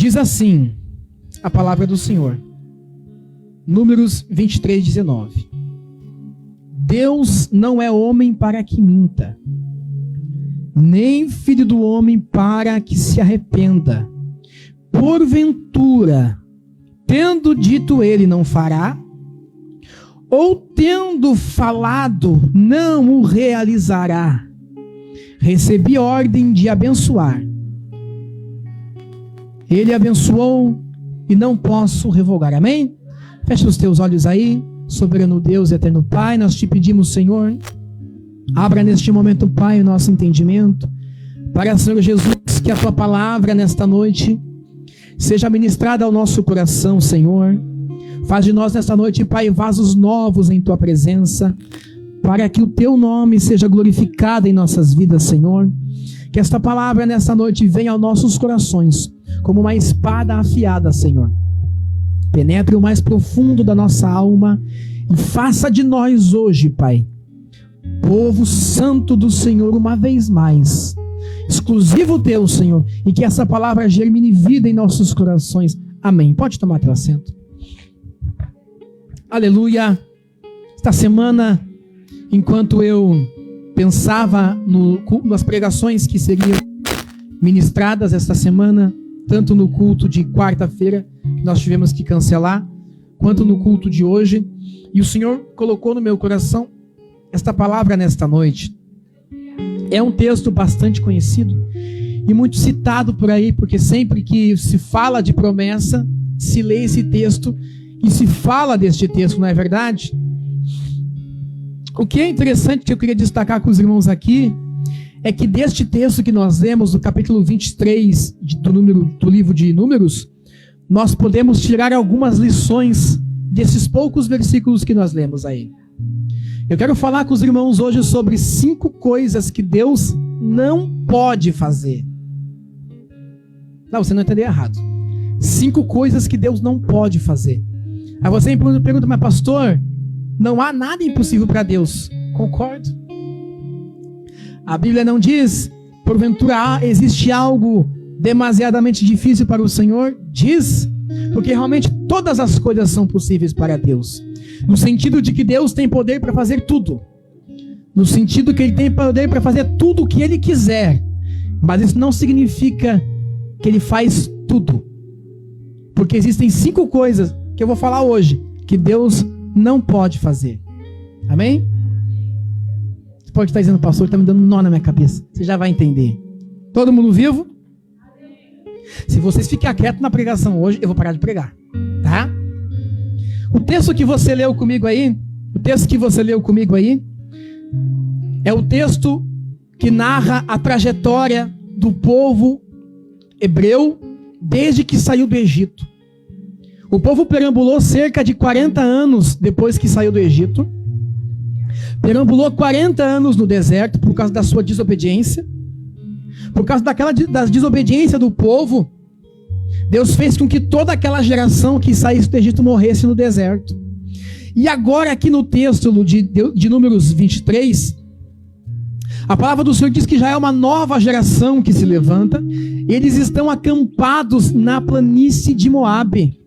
Diz assim a palavra do Senhor. Números 23, 19. Deus não é homem para que minta, nem filho do homem para que se arrependa. Porventura, tendo dito ele, não fará? Ou tendo falado, não o realizará? Recebi ordem de abençoar. Ele abençoou e não posso revogar. Amém? Fecha os teus olhos aí. Soberano Deus e eterno Pai, nós te pedimos, Senhor, abra neste momento, Pai, o nosso entendimento, para, Senhor Jesus, que a tua palavra nesta noite seja ministrada ao nosso coração, Senhor. Faz de nós nesta noite, Pai, vasos novos em tua presença, para que o teu nome seja glorificado em nossas vidas, Senhor. Que esta palavra nesta noite venha aos nossos corações como uma espada afiada, Senhor. Penetre o mais profundo da nossa alma e faça de nós hoje, Pai, povo santo do Senhor uma vez mais, exclusivo teu, Senhor, e que essa palavra germine vida em nossos corações. Amém. Pode tomar teu assento. Aleluia. Esta semana, enquanto eu pensava nas pregações que seriam ministradas esta semana, tanto no culto de quarta-feira, que nós tivemos que cancelar, quanto no culto de hoje, e o Senhor colocou no meu coração esta palavra nesta noite. É um texto bastante conhecido e muito citado por aí, porque sempre que se fala de promessa, se lê esse texto e se fala deste texto, não é verdade? O que é interessante que eu queria destacar com os irmãos aqui é que deste texto que nós lemos, no capítulo 23 do livro de Números, nós podemos tirar algumas lições desses poucos versículos que nós lemos aí. Eu quero falar com os irmãos hoje sobre 5 coisas que Deus não pode fazer. Não, você não entendeu errado. 5 coisas que Deus não pode fazer. Aí você me pergunta, mas pastor, não há nada impossível para Deus. Concordo. A Bíblia não diz, porventura existe algo demasiadamente difícil para o Senhor? Diz, porque realmente todas as coisas são possíveis para Deus. No sentido de que Deus tem poder para fazer tudo. No sentido que Ele tem poder para fazer tudo o que Ele quiser. Mas isso não significa que Ele faz tudo. Porque existem 5 coisas que eu vou falar hoje que Deus não pode fazer. Amém? Pode estar dizendo, pastor, está me dando um nó na minha cabeça. Você já vai entender. Todo mundo vivo? Se vocês ficarem quietos na pregação hoje, eu vou parar de pregar. Tá? O texto que você leu comigo aí, é o texto que narra a trajetória do povo hebreu desde que saiu do Egito. O povo perambulou cerca de 40 anos depois que saiu do Egito. Perambulou 40 anos no deserto por causa da sua desobediência. Por causa da desobediência do povo, Deus fez com que toda aquela geração que saísse do Egito morresse no deserto. E agora aqui no texto de Números 23, a palavra do Senhor diz que já é uma nova geração que se levanta. Eles estão acampados na planície de Moabe.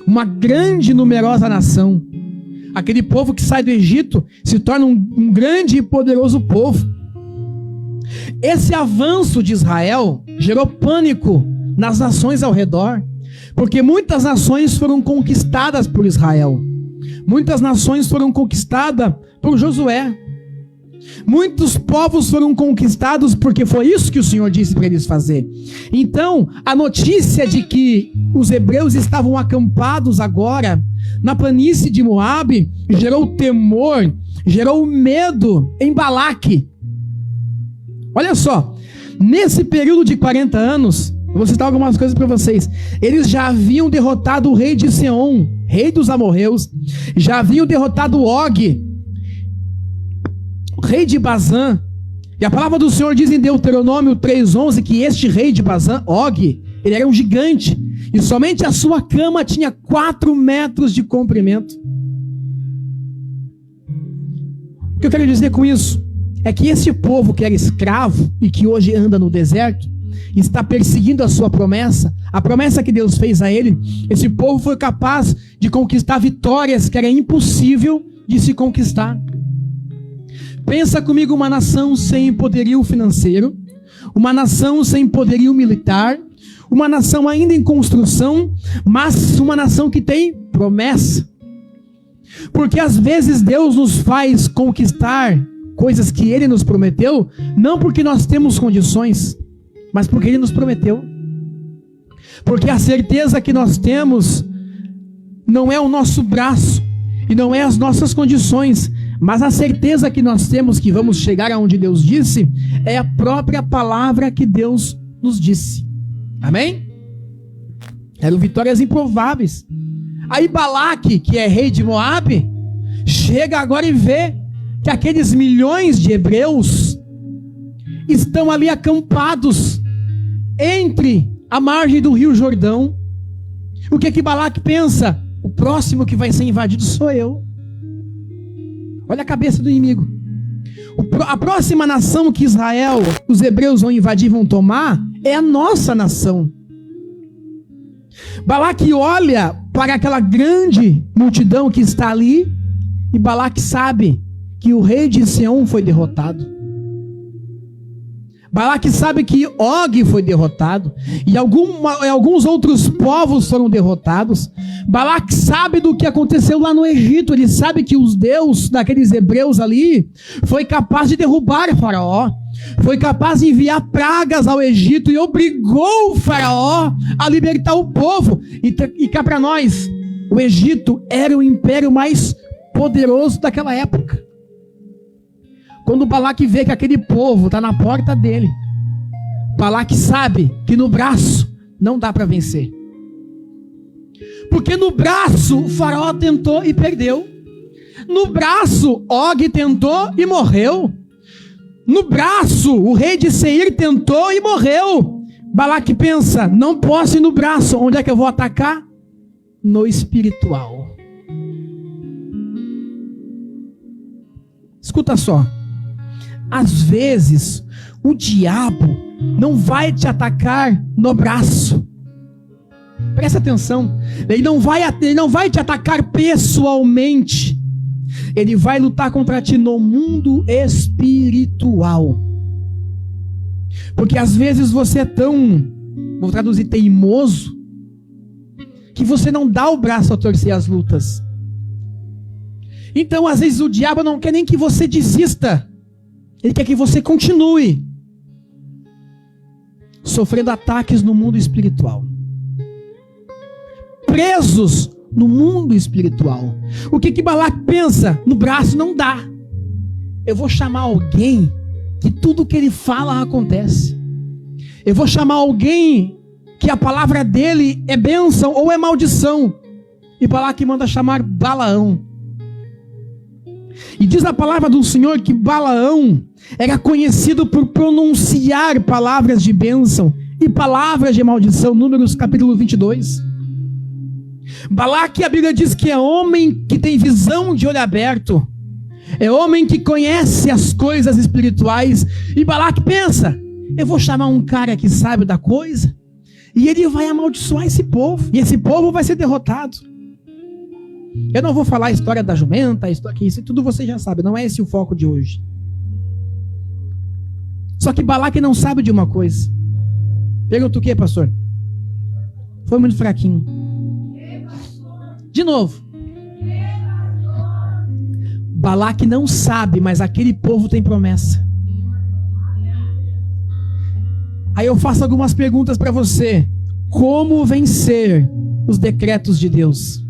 Uma grande e numerosa nação. Aquele povo que sai do Egito se torna um grande e poderoso povo. Esse avanço de Israel gerou pânico nas nações ao redor, porque muitas nações foram conquistadas por Israel. Muitas nações foram conquistadas por Josué. Muitos povos foram conquistados porque foi isso que o Senhor disse para eles fazer. Então, a notícia de que os hebreus estavam acampados agora na planície de Moabe gerou temor, gerou medo em Balaque. Olha só, nesse período de 40 anos, eu vou citar algumas coisas para vocês. Eles já haviam derrotado o rei de Seom, rei dos amorreus. Já haviam derrotado Og, rei de Bazã. E a palavra do Senhor diz em Deuteronômio 3:11 que este rei de Bazã, Og, ele era um gigante. E somente a sua cama tinha 4 metros de comprimento. O que eu quero dizer com isso? É que esse povo que era escravo e que hoje anda no deserto, está perseguindo a sua promessa, a promessa que Deus fez a ele, esse povo foi capaz de conquistar vitórias que era impossível de se conquistar. Pensa comigo, uma nação sem poderio financeiro, uma nação sem poderio militar, uma nação ainda em construção, mas uma nação que tem promessa. Porque às vezes Deus nos faz conquistar coisas que Ele nos prometeu, não porque nós temos condições, mas porque Ele nos prometeu. Porque a certeza que nós temos não é o nosso braço e não é as nossas condições, mas a certeza que nós temos que vamos chegar aonde Deus disse é a própria palavra que Deus nos disse. Amém? Eram vitórias improváveis. Aí Balaque, que é rei de Moabe, chega agora e vê que aqueles milhões de hebreus estão ali acampados entre a margem do rio Jordão. O que Balaque pensa? O próximo que vai ser invadido sou eu. Olha a cabeça do inimigo. A próxima nação que Israel, os hebreus vão invadir, vão tomar, é a nossa nação. Balaque olha para aquela grande multidão que está ali, e Balaque sabe que o rei de Sião foi derrotado. Balaque sabe que Og foi derrotado, e alguns outros povos foram derrotados. Balaque sabe do que aconteceu lá no Egito. Ele sabe que os deuses daqueles hebreus ali foi capaz de derrubar Faraó, foi capaz de enviar pragas ao Egito e obrigou o Faraó a libertar o povo. E cá para nós, o Egito era o império mais poderoso daquela época. Quando Balaque vê que aquele povo está na porta dele, Balaque sabe que no braço não dá para vencer. Porque no braço o Faraó tentou e perdeu. No braço Og tentou e morreu. No braço o rei de Seir tentou e morreu. Balaque pensa, não posso ir no braço, onde é que eu vou atacar? No espiritual. Escuta só. Às vezes, o diabo não vai te atacar no braço. Presta atenção. Ele não vai te atacar pessoalmente. Ele vai lutar contra ti no mundo espiritual. Porque às vezes você é tão, vou traduzir, teimoso, que você não dá o braço a torcer as lutas. Então, às vezes, o diabo não quer nem que você desista. Ele quer que você continue sofrendo ataques no mundo espiritual, presos no mundo espiritual. O que Balaque pensa? No braço não dá. Eu vou chamar alguém que tudo que ele fala acontece. Eu vou chamar alguém que a palavra dele é bênção ou é maldição. E Balaque manda chamar Balaão. E diz a palavra do Senhor que Balaão era conhecido por pronunciar palavras de bênção e palavras de maldição. Números capítulo 22. Balaque, a Bíblia diz que é homem que tem visão de olho aberto. É homem que conhece as coisas espirituais. E Balaque pensa, eu vou chamar um cara que sabe da coisa, e ele vai amaldiçoar esse povo. E esse povo vai ser derrotado. Eu não vou falar a história da jumenta, isso tudo você já sabe, não é esse o foco de hoje. Só que Balaque não sabe de uma coisa. Pergunta o que, pastor? Foi muito fraquinho. De novo. Balaque não sabe, mas aquele povo tem promessa. Aí eu faço algumas perguntas para você. Como vencer os decretos de Deus?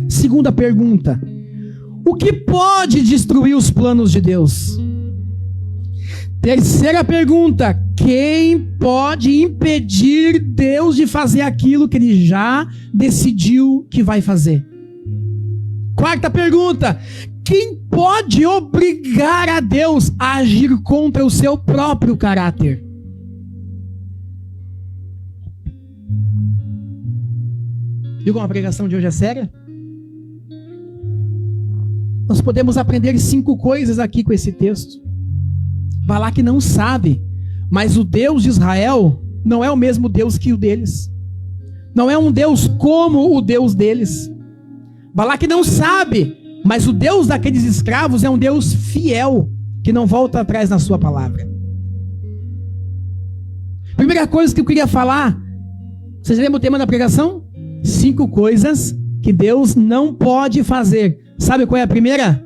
Segunda pergunta: o que pode destruir os planos de Deus? Terceira pergunta: quem pode impedir Deus de fazer aquilo que Ele já decidiu que vai fazer? Quarta pergunta: quem pode obrigar a Deus a agir contra o seu próprio caráter? Viu como a pregação de hoje é séria? Nós podemos aprender 5 coisas aqui com esse texto. Balaque não sabe, Mas o Deus de Israel não é o mesmo Deus que o deles. Não é um Deus como o Deus deles. Balaque não sabe, mas o Deus daqueles escravos é um Deus fiel, que não volta atrás na sua palavra. Primeira coisa que eu queria falar, vocês lembram o tema da pregação? 5 coisas que Deus não pode fazer. Sabe qual é a primeira?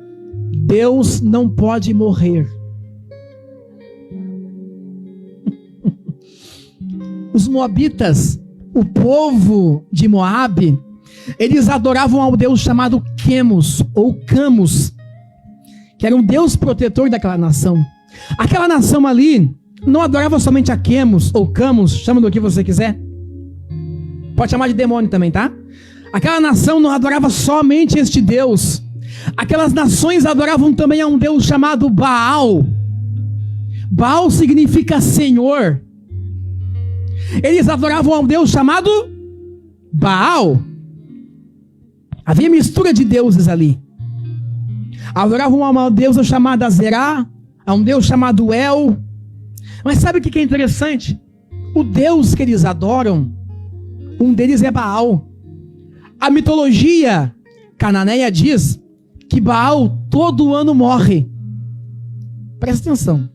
Deus não pode morrer. Os moabitas, o povo de Moabe, eles adoravam ao Deus chamado Quemos, ou Camus, que era um Deus protetor daquela nação. Aquela nação ali não adorava somente a Quemos, ou Camus, chama do que você quiser. Pode chamar de demônio também, tá? Aquela nação não adorava somente este Deus. Aquelas nações adoravam também a um Deus chamado Baal. Baal significa Senhor. Eles adoravam a um Deus chamado Baal. Havia mistura de deuses ali. Adoravam a uma deusa chamada Zerá, a um Deus chamado El. Mas sabe o que é interessante? O Deus que eles adoram, um deles é Baal. A mitologia cananeia diz que Baal todo ano morre. Presta atenção.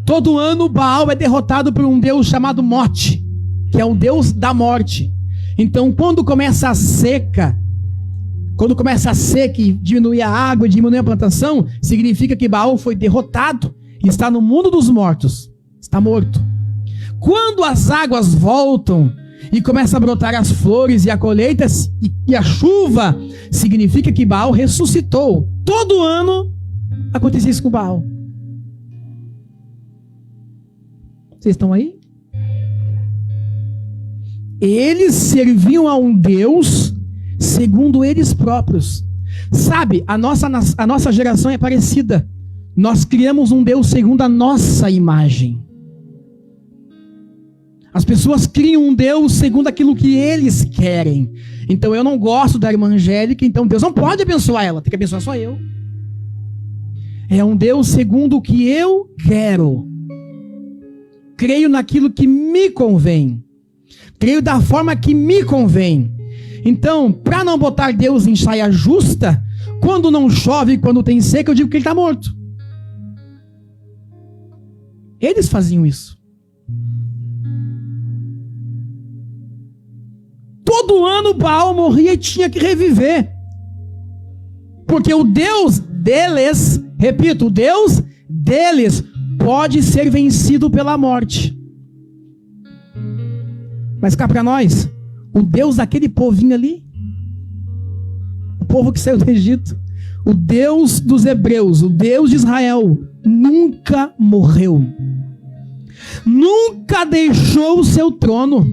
Todo ano Baal é derrotado por um Deus chamado Mote, que é um Deus da morte. Então quando começa a seca e diminui a água e diminui a plantação, significa que Baal foi derrotado e está no mundo dos mortos. Está morto. Quando as águas voltam e começa a brotar as flores e a colheita e a chuva, significa que Baal ressuscitou. Todo ano acontecia isso com Baal. Vocês estão aí? Eles serviam a um Deus segundo eles próprios. Sabe, a nossa geração é parecida. Nós criamos um Deus segundo a nossa imagem. As pessoas criam um Deus segundo aquilo que eles querem. Então eu não gosto da irmã Angélica, então Deus não pode abençoar ela, tem que abençoar só eu. É um Deus segundo o que eu quero. Creio naquilo que me convém. Creio da forma que me convém. Então, para não botar Deus em saia justa, quando não chove, quando tem seca, eu digo que ele está morto. Eles faziam isso. Todo ano Baal morria e tinha que reviver. Porque o Deus deles, repito, o Deus deles pode ser vencido pela morte. Mas cá para nós, o Deus daquele povinho ali, o povo que saiu do Egito, o Deus dos hebreus, o Deus de Israel, nunca morreu. Nunca deixou o seu trono.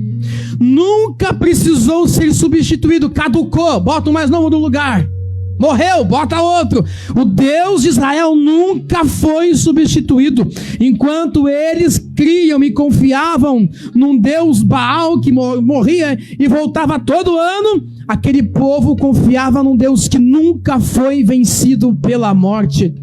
Nunca precisou ser substituído. Caducou, bota o mais novo no lugar. Morreu, bota outro. O Deus de Israel nunca foi substituído. Enquanto eles criam e confiavam num Deus Baal que morria e voltava todo ano, aquele povo confiava num Deus que nunca foi vencido pela morte.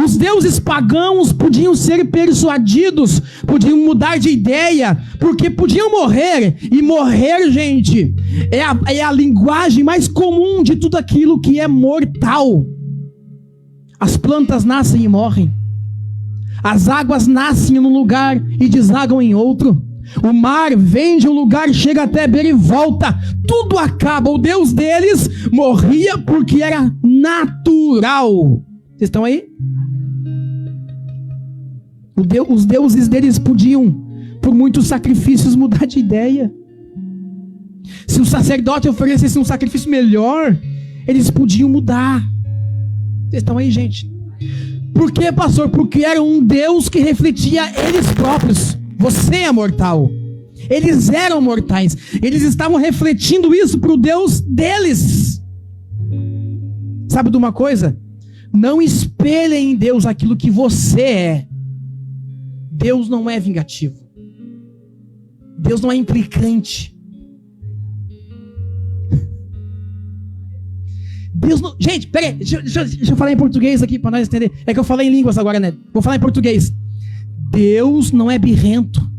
Os deuses pagãos podiam ser persuadidos, podiam mudar de ideia, porque podiam morrer. E morrer, gente, é a linguagem mais comum de tudo aquilo que é mortal. As plantas nascem e morrem. As águas nascem num lugar e desagam em outro. O mar vem de um lugar, chega até beira e volta. Tudo acaba. O Deus deles morria porque era natural. Vocês estão aí? Os deuses deles podiam, por muitos sacrifícios, mudar de ideia. Se o sacerdote oferecesse um sacrifício melhor, eles podiam mudar. Vocês estão aí, gente? Por quê, pastor? Porque era um Deus que refletia eles próprios. Você é mortal. Eles eram mortais. Eles estavam refletindo isso para o Deus deles. Sabe de uma coisa? Não espelhe em Deus aquilo que você é. Deus não é vingativo. Deus não é implicante. Deus não... Gente, peraí, deixa eu falar em português aqui para nós entender. É que eu falei em línguas agora, né? Vou falar em português. Deus não é birrento.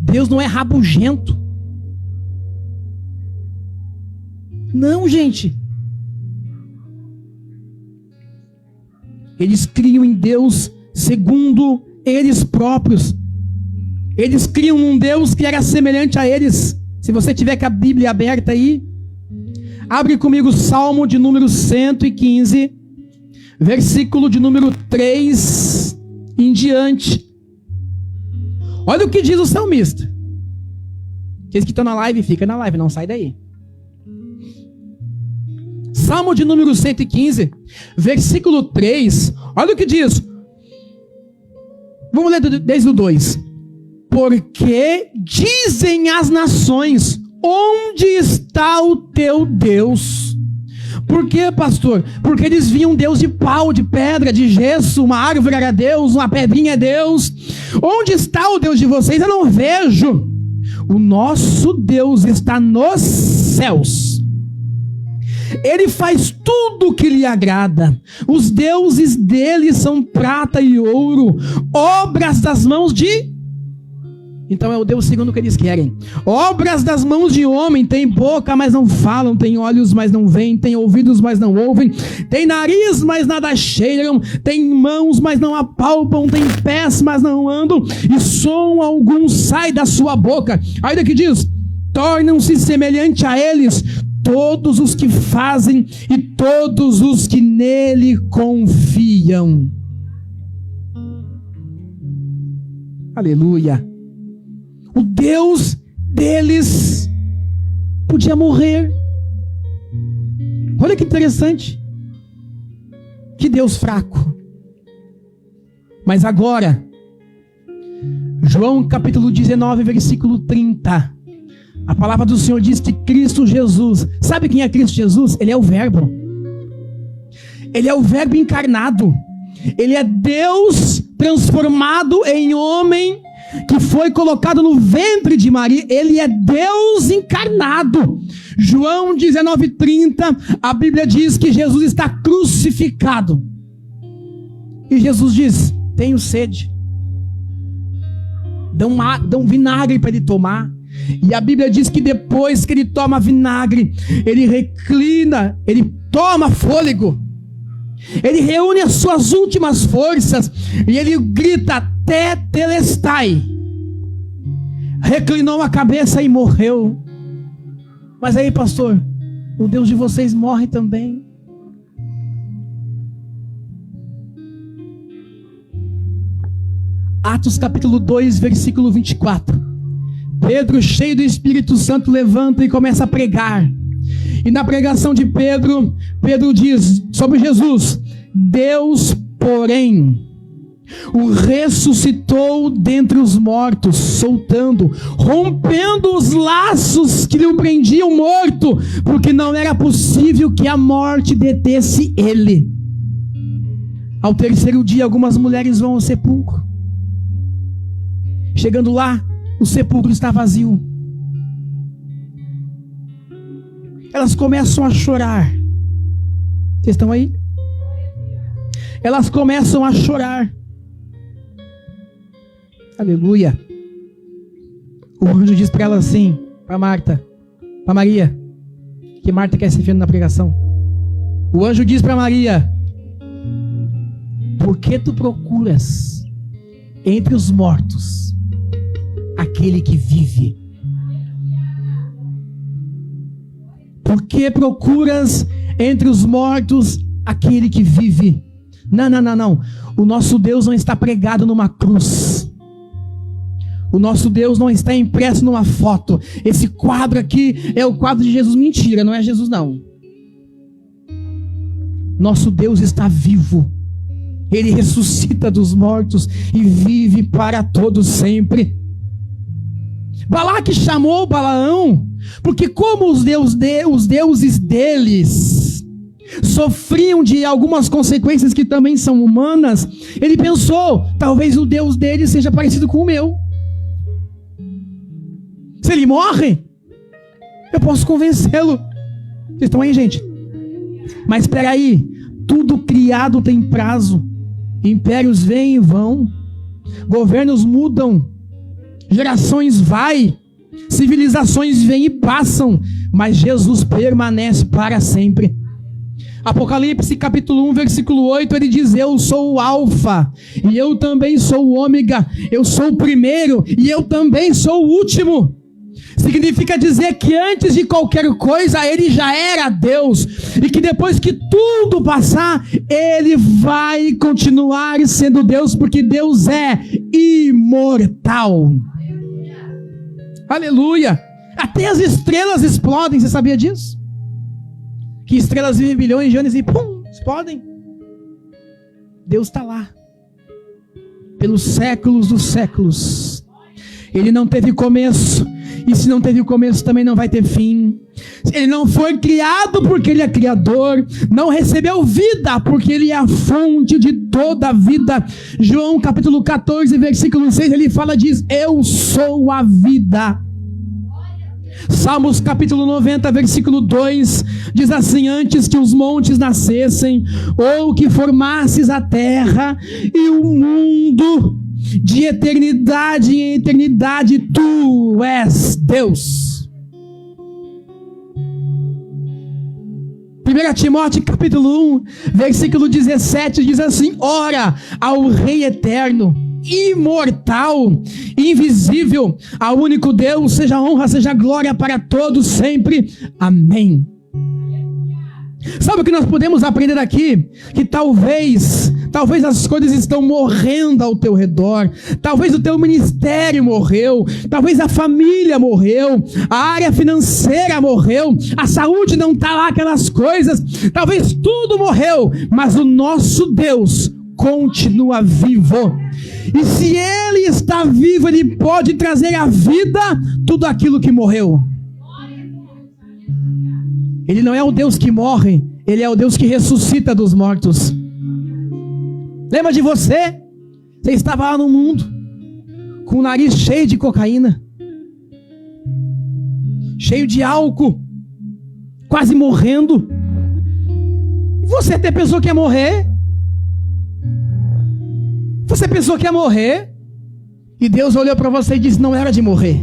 Deus não é rabugento. Não, gente. Eles criam em Deus segundo eles próprios. Eles criam um Deus que era semelhante a eles. Se você tiver com a Bíblia aberta aí, abre comigo o Salmo de número 115, versículo de número 3 em diante. Olha o que diz o salmista. Aqueles que estão na live, fica na live, não sai daí. Salmo de número 115, versículo 3. Olha o que diz. Vamos ler desde o 2. Porque dizem as nações: onde está o teu Deus? Por quê, pastor? Porque eles viam Deus de pau, de pedra, de gesso. Uma árvore era Deus, uma pedrinha é Deus. Onde está o Deus de vocês? Eu não vejo. O nosso Deus está nos céus. Ele faz tudo o que lhe agrada. Os deuses dele são prata e ouro, obras das mãos de... Então é o Deus segundo o que eles querem. Obras das mãos de homem. Tem boca, mas não falam. Tem olhos, mas não veem. Tem ouvidos, mas não ouvem. Tem nariz, mas nada cheiram. Tem mãos, mas não apalpam. Tem pés, mas não andam. E som algum sai da sua boca. Aí daqui diz: tornam-se semelhante a eles todos os que fazem e todos os que nele confiam. Aleluia. O Deus deles podia morrer. Olha que interessante. Que Deus fraco. Mas agora, João capítulo 19, versículo 30. A palavra do Senhor diz que Cristo Jesus, sabe quem é Cristo Jesus? Ele é o Verbo. Ele é o Verbo encarnado. Ele é Deus transformado em homem, que foi colocado no ventre de Maria. Ele é Deus encarnado. João 19:30, a Bíblia diz que Jesus está crucificado. E Jesus diz: tenho sede. Dão vinagre para ele tomar. E a Bíblia diz que depois que ele toma vinagre, ele reclina, ele toma fôlego. Ele reúne as suas últimas forças e ele grita: tetelestai. Reclinou a cabeça e morreu. Mas aí, pastor, o Deus de vocês morre também. Atos capítulo 2, versículo 24. Pedro, cheio do Espírito Santo, levanta e começa a pregar. E na pregação de Pedro, Pedro diz sobre Jesus: Deus, porém, o ressuscitou dentre os mortos, soltando, rompendo os laços que lhe prendiam morto, porque não era possível que a morte detesse ele. Ao terceiro dia, algumas mulheres vão ao sepulcro. Chegando lá, o sepulcro está vazio. Elas começam a chorar. Vocês estão aí? Elas começam a chorar. Aleluia. O anjo diz para ela assim, para Marta, para Maria, que Marta quer se enfiando na pregação. O anjo diz para Maria: por que tu procuras entre os mortos aquele que vive? Por que procuras entre os mortos aquele que vive? Não. O nosso Deus não está pregado numa cruz. O nosso Deus não está impresso numa foto. Esse quadro aqui é o quadro de Jesus. Mentira, não é Jesus não. Nosso Deus está vivo. Ele ressuscita dos mortos e vive para todo sempre. Balaque chamou Balaão, porque como os deuses deles sofriam de algumas consequências que também são humanas, ele pensou: talvez o Deus deles seja parecido com o meu. Se ele morre, eu posso convencê-lo. Vocês estão aí, gente? Mas espera aí, tudo criado tem prazo. Impérios vêm e vão, governos mudam, gerações vai, civilizações vêm e passam, mas Jesus permanece para sempre. Apocalipse capítulo 1, versículo 8, ele diz: eu sou o alfa, e eu também sou o ômega, eu sou o primeiro, e eu também sou o último. Significa dizer que antes de qualquer coisa, ele já era Deus, e que depois que tudo passar, ele vai continuar sendo Deus, porque Deus é imortal. Aleluia! Até as estrelas explodem, você sabia disso? Que estrelas vivem bilhões de anos e pum, explodem. Deus está lá, pelos séculos dos séculos. Ele não teve começo, e se não teve começo também não vai ter fim. Ele não foi criado porque ele é criador, não recebeu vida porque ele é a fonte de toda a vida. João capítulo 14, versículo 6, ele diz: eu sou a vida. Salmos capítulo 90, versículo 2, diz assim: antes que os montes nascessem, ou que formasses a terra e o mundo, de eternidade em eternidade, tu és Deus. 1 Timóteo capítulo 1, versículo 17, diz assim: ora ao Rei eterno, imortal, invisível, ao único Deus, seja honra, seja glória para todos sempre. Amém. Sabe o que nós podemos aprender daqui? Que talvez as coisas estão morrendo ao teu redor, talvez o teu ministério morreu, talvez a família morreu, a área financeira morreu, a saúde não está lá aquelas coisas, talvez tudo morreu, mas o nosso Deus continua vivo. E se Ele está vivo, Ele pode trazer à vida tudo aquilo que morreu. Ele não é o Deus que morre, Ele é o Deus que ressuscita dos mortos. Lembra de você? Você estava lá no mundo, com o nariz cheio de cocaína, cheio de álcool, quase morrendo. E você até pensou que ia morrer? Você pensou que ia morrer? E Deus olhou para você e disse: não é hora de morrer,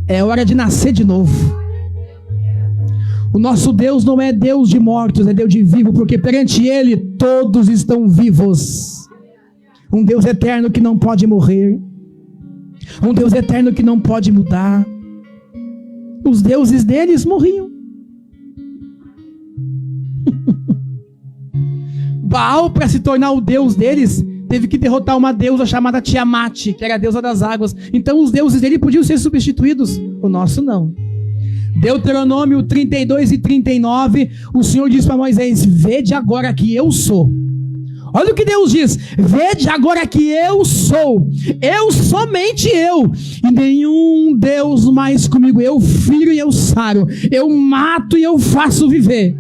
é hora de nascer de novo. O nosso Deus não é Deus de mortos, é Deus de vivo, porque perante Ele todos estão vivos. Um Deus eterno que não pode morrer, um Deus eterno que não pode mudar. Os deuses deles morriam. Baal, para se tornar o Deus deles, teve que derrotar uma deusa chamada Tiamat, que era a deusa das águas. Então os deuses dele podiam ser substituídos, o nosso não. Deuteronômio 32 e 39, o Senhor diz para Moisés: vede agora que eu sou. Olha o que Deus diz: vede agora que eu sou, eu, somente eu, e nenhum Deus mais comigo. Eu firo e eu saro, eu mato e eu faço viver.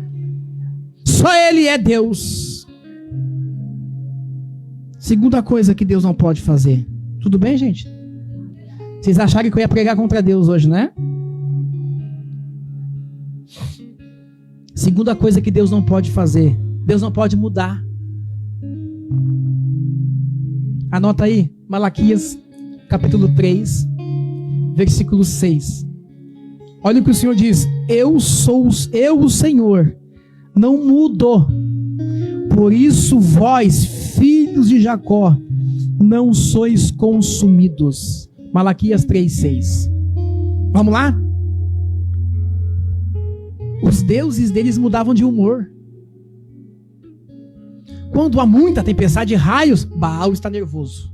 Só Ele é Deus. Segunda coisa que Deus não pode fazer. Tudo bem, gente? Vocês acharam que eu ia pregar contra Deus hoje, né? Segunda coisa que Deus não pode fazer: Deus não pode mudar. Anota aí, Malaquias capítulo 3, versículo 6. Olha o que o Senhor diz: eu sou o Senhor, não mudo. Por isso vós, filhos de Jacó, não sois consumidos. Malaquias 3, 6. Vamos lá? Os deuses deles mudavam de humor. Quando há muita tempestade e raios, Baal está nervoso.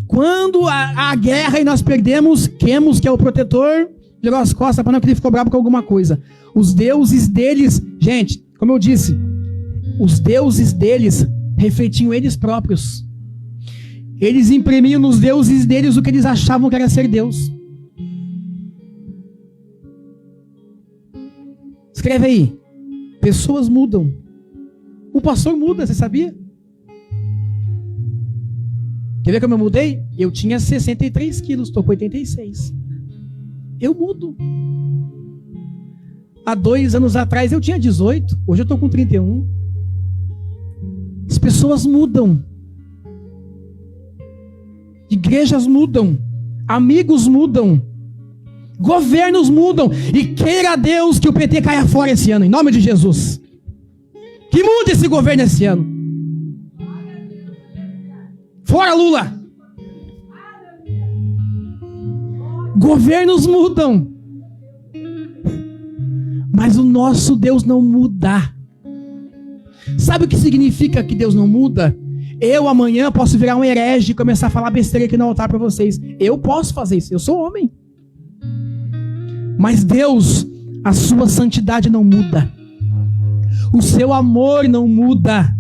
Quando há guerra e nós perdemos, Quemos, que é o protetor, virou as costas para não, que ele ficou bravo com alguma coisa. Os deuses deles, gente, como eu disse, os deuses deles refletiam eles próprios. Eles imprimiam nos deuses deles o que eles achavam que era ser Deus. Escreve aí: pessoas mudam. O pastor muda, você sabia? Quer ver como eu mudei? Eu tinha 63 quilos, estou com 86. Eu mudo. Há 2 anos atrás eu tinha 18, hoje eu estou com 31. As pessoas mudam. Igrejas mudam. Amigos mudam. Governos mudam. E queira Deus que o PT caia fora esse ano, em nome de Jesus. Que mude esse governo esse ano. Fora Lula. Governos mudam. Mas o nosso Deus não muda. Sabe o que significa que Deus não muda? Eu amanhã posso virar um herege e começar a falar besteira aqui no altar para vocês. Eu posso fazer isso, eu sou homem. Mas Deus, a sua santidade não muda. O seu amor não muda.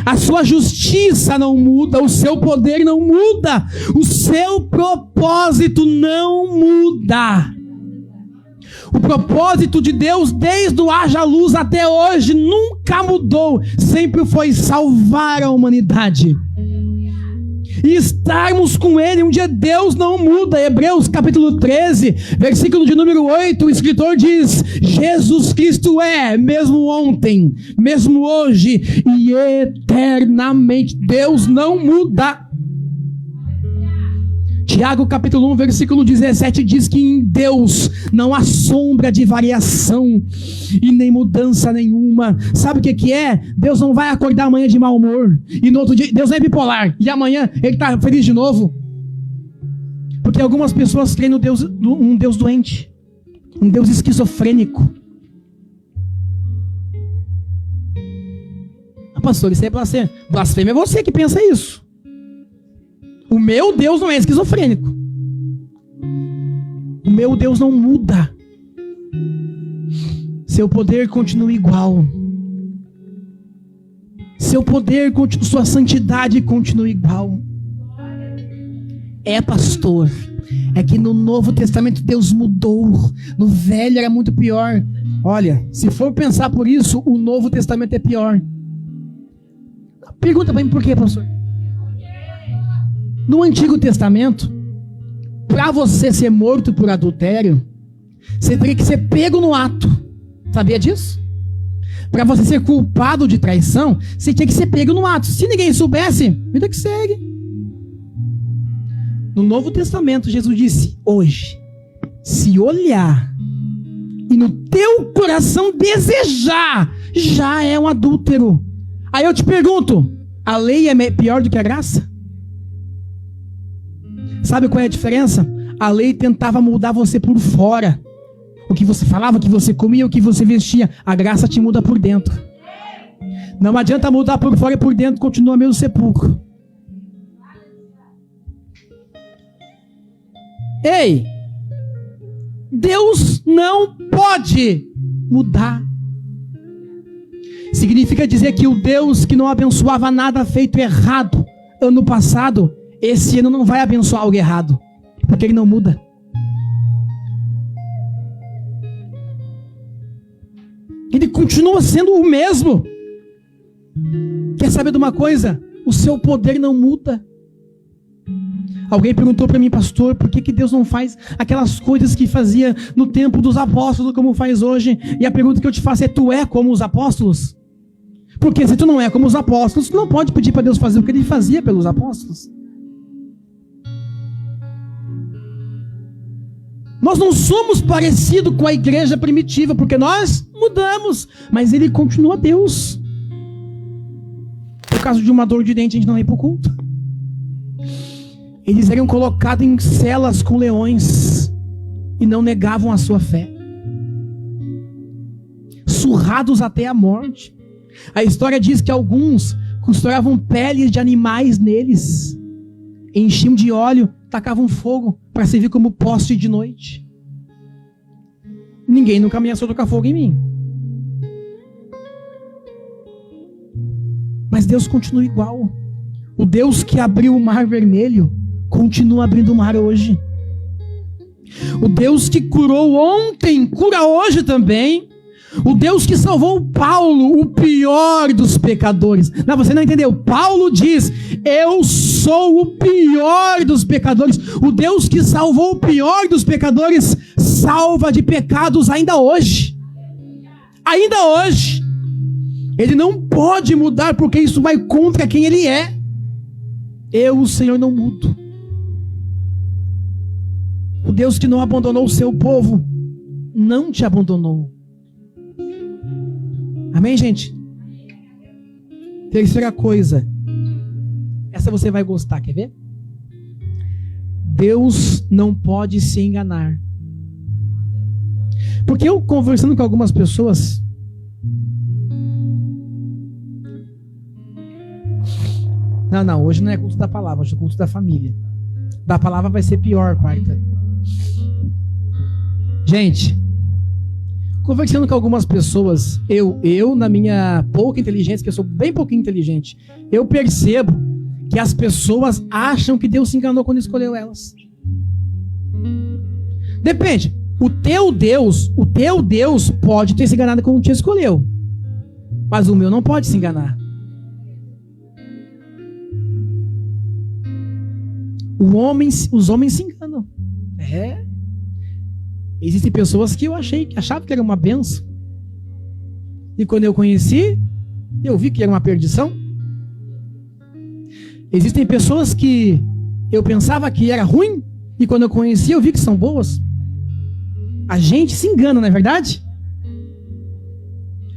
A sua justiça não muda. O seu poder não muda. O seu propósito não muda. O propósito de Deus, desde o haja luz até hoje, nunca mudou. Sempre foi salvar a humanidade. E estarmos com Ele. Um dia Deus não muda. Hebreus capítulo 13, versículo de número 8, o escritor diz: Jesus Cristo é, mesmo ontem, mesmo hoje e eternamente. Deus não muda. Tiago capítulo 1, versículo 17 diz que em Deus não há sombra de variação e nem mudança nenhuma. Sabe o que é? Deus não vai acordar amanhã de mau humor e no outro dia Deus é bipolar e amanhã ele está feliz de novo. Porque algumas pessoas creem no Deus, um Deus doente, um Deus esquizofrênico. Pastor, isso é blasfêmia. Blasfêmia é você que pensa isso. O meu Deus não é esquizofrênico. O meu Deus não muda. Seu poder continua igual. Seu poder, sua santidade continua igual. É, pastor. É que no Novo Testamento Deus mudou. No Velho era muito pior. Olha, se for pensar por isso, o Novo Testamento é pior. Pergunta para mim por quê, pastor? No Antigo Testamento, para você ser morto por adultério, você teria que ser pego no ato. Sabia disso? Para você ser culpado de traição, você tinha que ser pego no ato. Se ninguém soubesse, vida que segue. No Novo Testamento, Jesus disse: hoje, se olhar e no teu coração desejar, já é um adúltero. Aí eu te pergunto, a lei é pior do que a graça? Sabe qual é a diferença? A lei tentava moldar você por fora. O que você falava, o que você comia, o que você vestia. A graça te muda por dentro. Não adianta mudar por fora e por dentro continua mesmo sepulcro. Ei! Deus não pode mudar. Significa dizer que o Deus que não abençoava nada feito errado ano passado, esse ano não vai abençoar algo errado, porque ele não muda. Ele continua sendo o mesmo. Quer saber de uma coisa? O seu poder não muda. Alguém perguntou para mim, pastor, por que Deus não faz aquelas coisas que fazia no tempo dos apóstolos como faz hoje? E a pergunta que eu te faço é: tu é como os apóstolos? Porque se tu não é como os apóstolos, tu não pode pedir para Deus fazer o que ele fazia pelos apóstolos. Nós não somos parecidos com a igreja primitiva, porque nós mudamos, mas ele continua Deus. Por causa de uma dor de dente, a gente não ia para o culto. Eles eram colocados em celas com leões e não negavam a sua fé. Surrados até a morte. A história diz que alguns costuravam peles de animais neles, enchiam de óleo, tacavam fogo para servir como poste de noite. Ninguém nunca ameaçou tocar fogo em mim. Mas Deus continua igual. O Deus que abriu o mar vermelho continua abrindo o mar hoje. O Deus que curou ontem, cura hoje também. O Deus que salvou Paulo, o pior dos pecadores. Não, você não entendeu. Paulo diz: eu sou o pior dos pecadores. O Deus que salvou o pior dos pecadores salva de pecados ainda hoje. Ainda hoje. Ele não pode mudar, porque isso vai contra quem ele é. Eu, o Senhor, não mudo. O Deus que não abandonou o seu povo, não te abandonou. Amém, gente? Terceira coisa. Essa você vai gostar, quer ver? Deus não pode se enganar. Porque eu, conversando com algumas pessoas, não, hoje não é culto da palavra, hoje é culto da família. Da palavra vai ser pior, quarta. Gente, conversando com algumas pessoas, eu na minha pouca inteligência, que eu sou bem pouquinho inteligente, eu percebo que as pessoas acham que Deus se enganou quando escolheu elas. Depende. O teu Deus pode ter se enganado quando te escolheu. Mas o meu não pode se enganar. Os homens se enganam. Existem pessoas que eu achava que era uma benção. E quando eu conheci, eu vi que era uma perdição. Existem pessoas que eu pensava que era ruim, e quando eu conheci, eu vi que são boas. A gente se engana, não é verdade?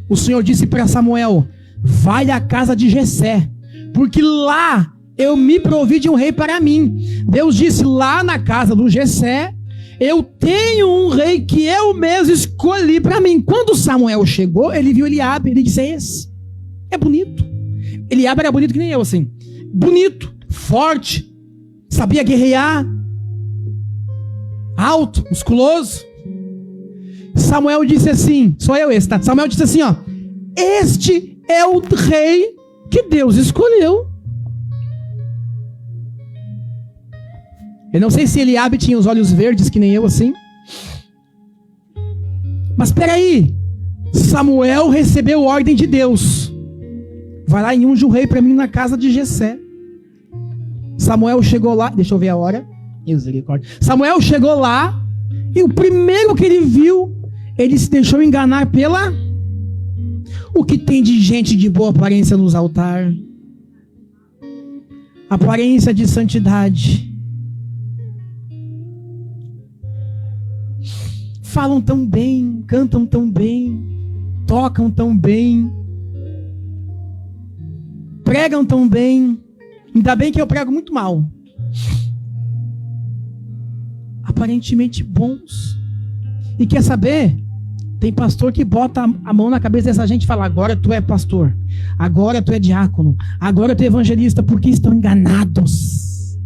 O Senhor disse para Samuel: vai à casa de Jessé, porque lá eu me provi de um rei para mim. Deus disse: lá na casa do Jessé, eu tenho um rei que eu mesmo escolhi para mim. Quando Samuel chegou, ele viu Eliabe, ele disse: é esse. É bonito. Eliabe era bonito que nem eu, assim. Bonito, forte, sabia guerrear, alto, musculoso. Samuel disse assim, sou eu esse, tá? Samuel disse assim, ó: este é o rei que Deus escolheu. Eu não sei se Eliabe tinha os olhos verdes que nem eu, assim. Mas peraí, Samuel recebeu ordem de Deus: vai lá e unge um rei para mim na casa de Jessé. Samuel chegou lá, deixa eu ver a hora. Samuel chegou lá, e o primeiro que ele viu, ele se deixou enganar pela... O que tem de gente de boa aparência nos altares? Aparência de santidade. Falam tão bem, cantam tão bem, tocam tão bem, pregam tão bem. Ainda bem que eu prego muito mal. Aparentemente bons. E quer saber? Tem pastor que bota a mão na cabeça dessa gente e fala: agora tu é pastor, agora tu é diácono, agora tu é evangelista, porque estão enganados.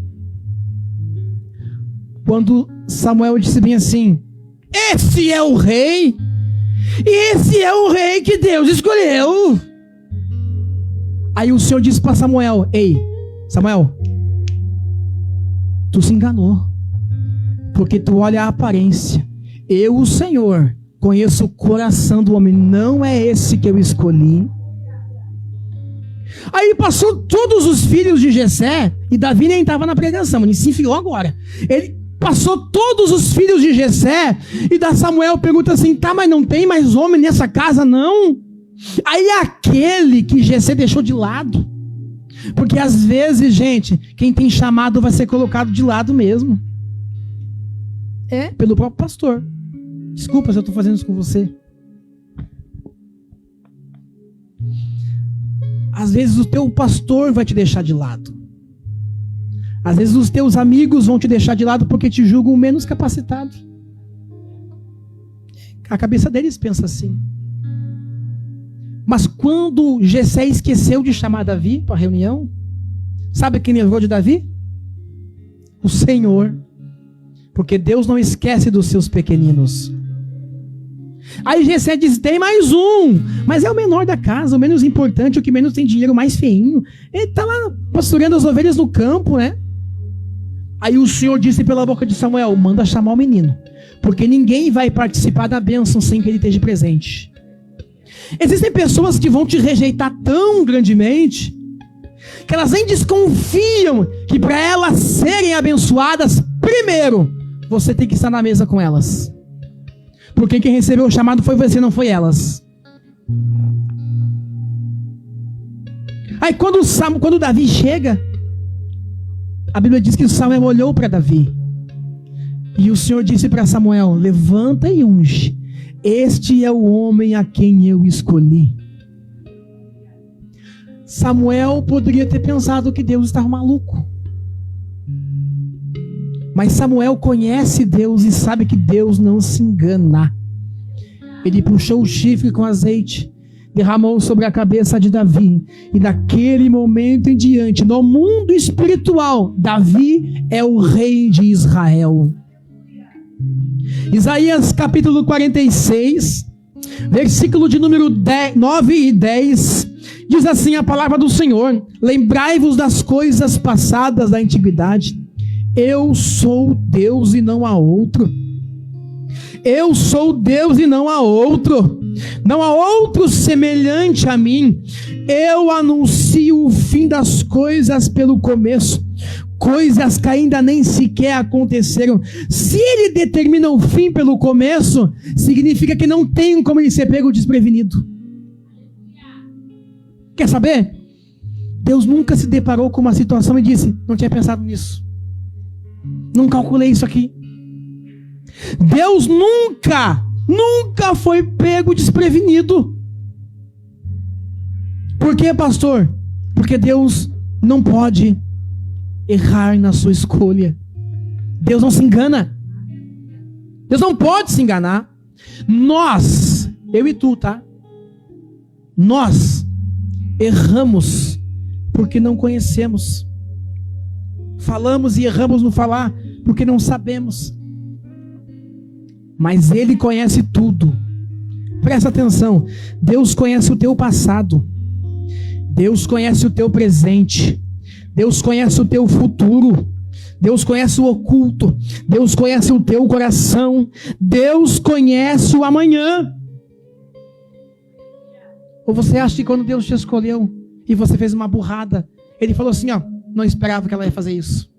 Quando Samuel disse bem assim: esse é o rei, esse é o rei que Deus escolheu. Aí o Senhor disse para Samuel: ei, Samuel, tu se enganou, porque tu olha a aparência. Eu, o Senhor, conheço o coração do homem, não é esse que eu escolhi. Aí passou todos os filhos de Jessé, e Davi nem estava na pregação, ele se enfiou agora. Ele passou todos os filhos de Jessé, e da Samuel pergunta assim: tá, mas não tem mais homem nessa casa, não? Aí aquele que Jessé deixou de lado, porque às vezes, gente, quem tem chamado vai ser colocado de lado mesmo. Pelo próprio pastor. Desculpa se eu estou fazendo isso com você. Às vezes o teu pastor vai te deixar de lado. Às vezes os teus amigos vão te deixar de lado porque te julgam menos capacitado. A cabeça deles pensa assim. Mas quando Jessé esqueceu de chamar Davi para a reunião, sabe quem livrou de Davi? O Senhor. Porque Deus não esquece dos seus pequeninos. Aí Jessé diz: tem mais um, mas é o menor da casa, o menos importante, o que menos tem dinheiro, o mais feinho. Ele está lá pastoreando as ovelhas no campo, né? Aí o Senhor disse pela boca de Samuel: manda chamar o menino, porque ninguém vai participar da bênção sem que ele esteja presente. Existem pessoas que vão te rejeitar tão grandemente que elas nem desconfiam que para elas serem abençoadas, primeiro você tem que estar na mesa com elas. Porque quem recebeu o chamado foi você, não foi elas. Aí quando Davi chega, a Bíblia diz que Samuel olhou para Davi. E o Senhor disse para Samuel: levanta e unge. Este é o homem a quem eu escolhi. Samuel poderia ter pensado que Deus estava maluco. Mas Samuel conhece Deus e sabe que Deus não se engana. Ele puxou o chifre com azeite, derramou sobre a cabeça de Davi. E daquele momento em diante, no mundo espiritual, Davi é o rei de Israel. Isaías capítulo 46, versículo de número 9 e 10, diz assim a palavra do Senhor: lembrai-vos das coisas passadas da antiguidade. Eu sou Deus e não há outro. Eu sou Deus e não há outro. Não há outro semelhante a mim. Eu anuncio o fim das coisas pelo começo, coisas que ainda nem sequer aconteceram. Se ele determina o fim pelo começo, significa que não tem como ele ser pego desprevenido. Quer saber? Deus nunca se deparou com uma situação e disse: não tinha pensado nisso, não calculei isso aqui. Deus nunca foi pego desprevenido. Por quê, pastor? Porque Deus não pode errar na sua escolha. Deus não se engana. Deus não pode se enganar. Nós, eu e tu, tá? Nós erramos porque não conhecemos. Falamos e erramos no falar porque não sabemos. Mas Ele conhece tudo. Presta atenção. Deus conhece o teu passado. Deus conhece o teu presente. Deus conhece o teu futuro. Deus conhece o oculto. Deus conhece o teu coração. Deus conhece o amanhã. Ou você acha que quando Deus te escolheu e você fez uma burrada, Ele falou assim, ó, não esperava que ela ia fazer isso.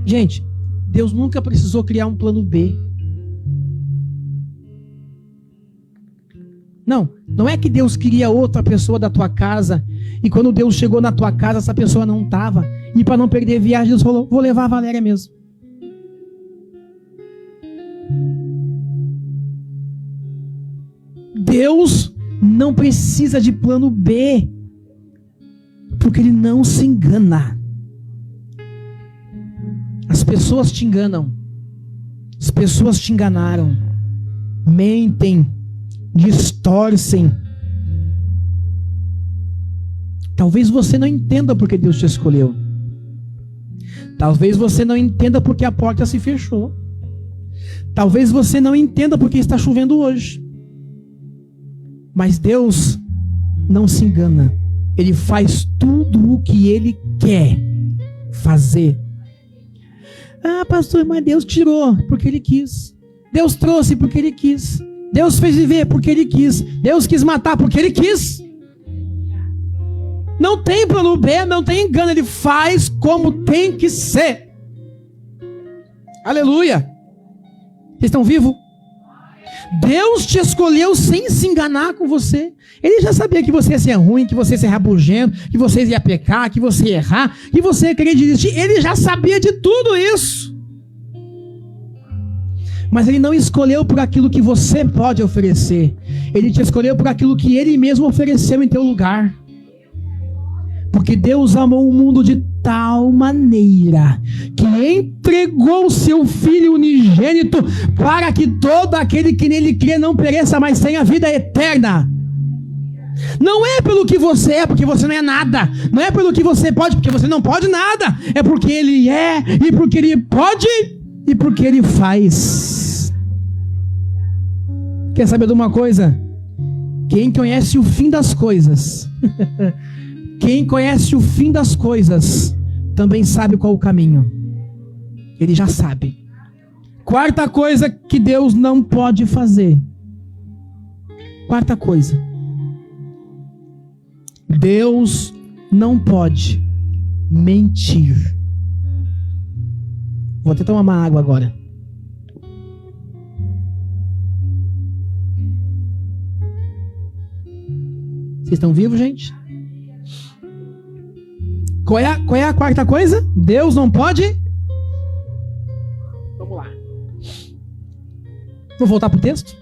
Gente, Deus nunca precisou criar um plano B. Não é que Deus queria outra pessoa da tua casa e quando Deus chegou na tua casa essa pessoa não estava. E para não perder viagem, Deus falou, vou levar a Valéria mesmo. Deus não precisa de plano B, porque Ele não se engana. As pessoas te enganam. As pessoas te enganaram. Mentem. Distorcem. Talvez você não entenda porque Deus te escolheu. Talvez você não entenda porque a porta se fechou. Talvez você não entenda porque está chovendo hoje. Mas Deus não se engana. Ele faz tudo o que Ele quer fazer. Ah, pastor, mas Deus tirou porque Ele quis. Deus trouxe porque Ele quis. Deus fez viver porque Ele quis. Deus quis matar porque Ele quis. Não tem plano B, não tem engano. Ele faz como tem que ser. Aleluia. Vocês estão vivos? Deus te escolheu sem se enganar com você. Ele já sabia que você ia ser ruim, que você ia ser rabugento, que você ia pecar, que você ia errar, que você ia querer desistir. Ele já sabia de tudo isso. Mas Ele não escolheu por aquilo que você pode oferecer. Ele te escolheu por aquilo que Ele mesmo ofereceu em teu lugar. Porque Deus amou o mundo de tal maneira que entregou o seu Filho unigênito para que todo aquele que nele crê não pereça, mas tenha vida eterna. Não é pelo que você é, porque você não é nada. Não é pelo que você pode, porque você não pode nada. É porque Ele é, e porque Ele pode, e porque Ele faz. Quer saber de uma coisa? Quem conhece o fim das coisas... Quem conhece o fim das coisas também sabe qual o caminho. Ele já sabe. Quarta coisa que Deus não pode fazer. Quarta coisa. Deus não pode mentir. Vou até tomar uma água agora. estão vivos, gente? Qual é a quarta coisa? Deus não pode... Vamos lá. Vou voltar pro texto.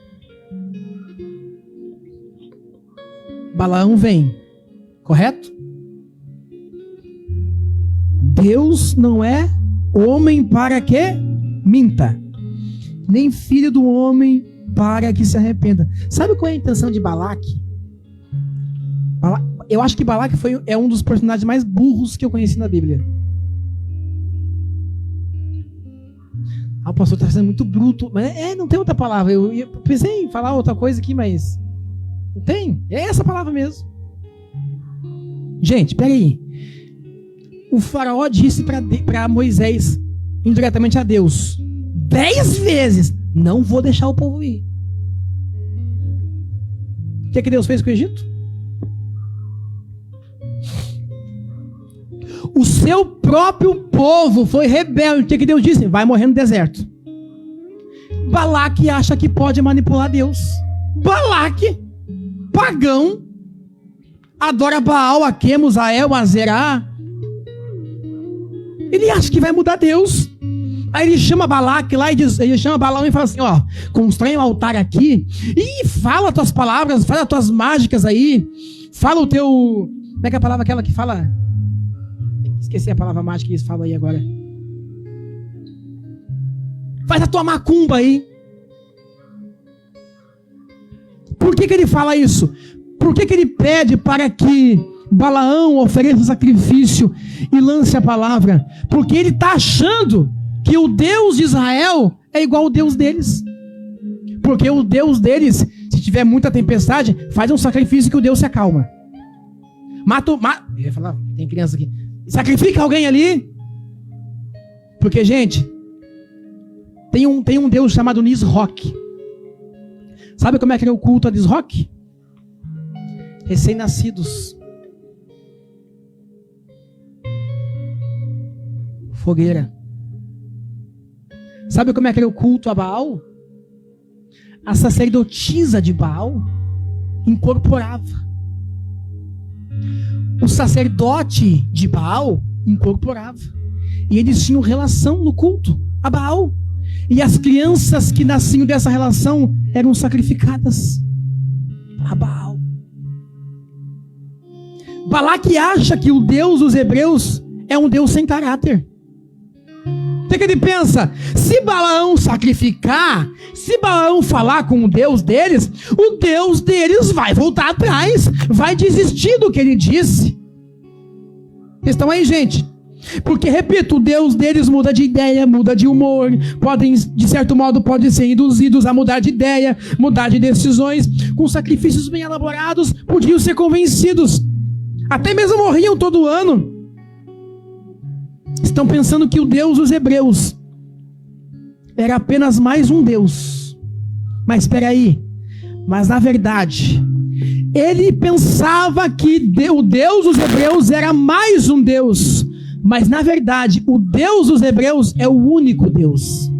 Balaão vem, correto? Deus não é homem para que minta, nem filho do homem para que se arrependa. Sabe qual é a intenção de Balaque? Eu acho que Balaque é um dos personagens mais burros que eu conheci na Bíblia. O pastor está sendo muito bruto. Mas não tem outra palavra. Eu pensei em falar outra coisa aqui, mas não tem. É essa palavra mesmo. Gente, peraí. O faraó disse para Moisés, indiretamente a Deus, 10 vezes, não vou deixar o povo ir. O que Deus fez com o Egito? O seu próprio povo foi rebelde. O que Deus disse? Vai morrer no deserto. Balaque acha que pode manipular Deus. Balaque, pagão, adora Baal, a Quemos, a El, a Zerá. Ele acha que vai mudar Deus. Aí ele chama Balaque lá e diz, ele chama Balaão e fala assim, ó, constrói um altar aqui e fala as tuas palavras, fala as tuas mágicas aí, fala o teu, como é que é a palavra aquela que fala? Esqueci a palavra mágica que eles falam aí agora. Faz a tua macumba aí. Por que ele fala isso? Por que ele pede para que Balaão ofereça o sacrifício e lance a palavra? Porque ele está achando que o Deus de Israel é igual ao Deus deles. Porque o Deus deles, se tiver muita tempestade, faz um sacrifício que o Deus se acalma. Eu ia falar, tem criança aqui. Sacrifica alguém ali. Porque, gente, tem um Deus chamado Nisroch. Sabe como é que era o culto a Nisroch? Recém-nascidos. Fogueira. Sabe como é que era o culto a Baal? A sacerdotisa de Baal incorporava. O sacerdote de Baal incorporava. E eles tinham relação no culto a Baal. E as crianças que nasciam dessa relação eram sacrificadas a Baal. Balaque acha que o Deus dos hebreus é um Deus sem caráter. O que ele pensa? Se Balaão sacrificar, se Balaão falar com o Deus deles vai voltar atrás, vai desistir do que ele disse. Vocês estão aí, gente? Porque, repito, o Deus deles muda de ideia, muda de humor, podem, de certo modo, podem ser induzidos a mudar de ideia, mudar de decisões, com sacrifícios bem elaborados, podiam ser convencidos, até mesmo morriam todo ano. Estão pensando que o Deus dos hebreus era apenas mais um Deus. Mas espera aí. Mas na verdade, ele pensava que o Deus dos hebreus era mais um Deus. Mas na verdade, o Deus dos hebreus é o único Deus.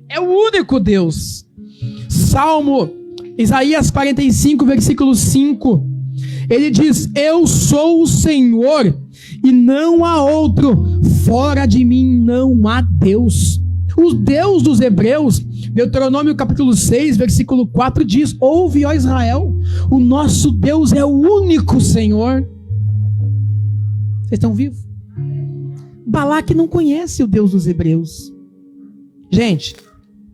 É o único Deus. Isaías 45, versículo 5. Ele diz, eu sou o Senhor e não há outro, fora de mim não há Deus. O Deus dos hebreus, Deuteronômio capítulo 6, versículo 4 diz, ouve, ó Israel, o nosso Deus é o único Senhor. Vocês estão vivos? Balaque não conhece o Deus dos hebreus. Gente,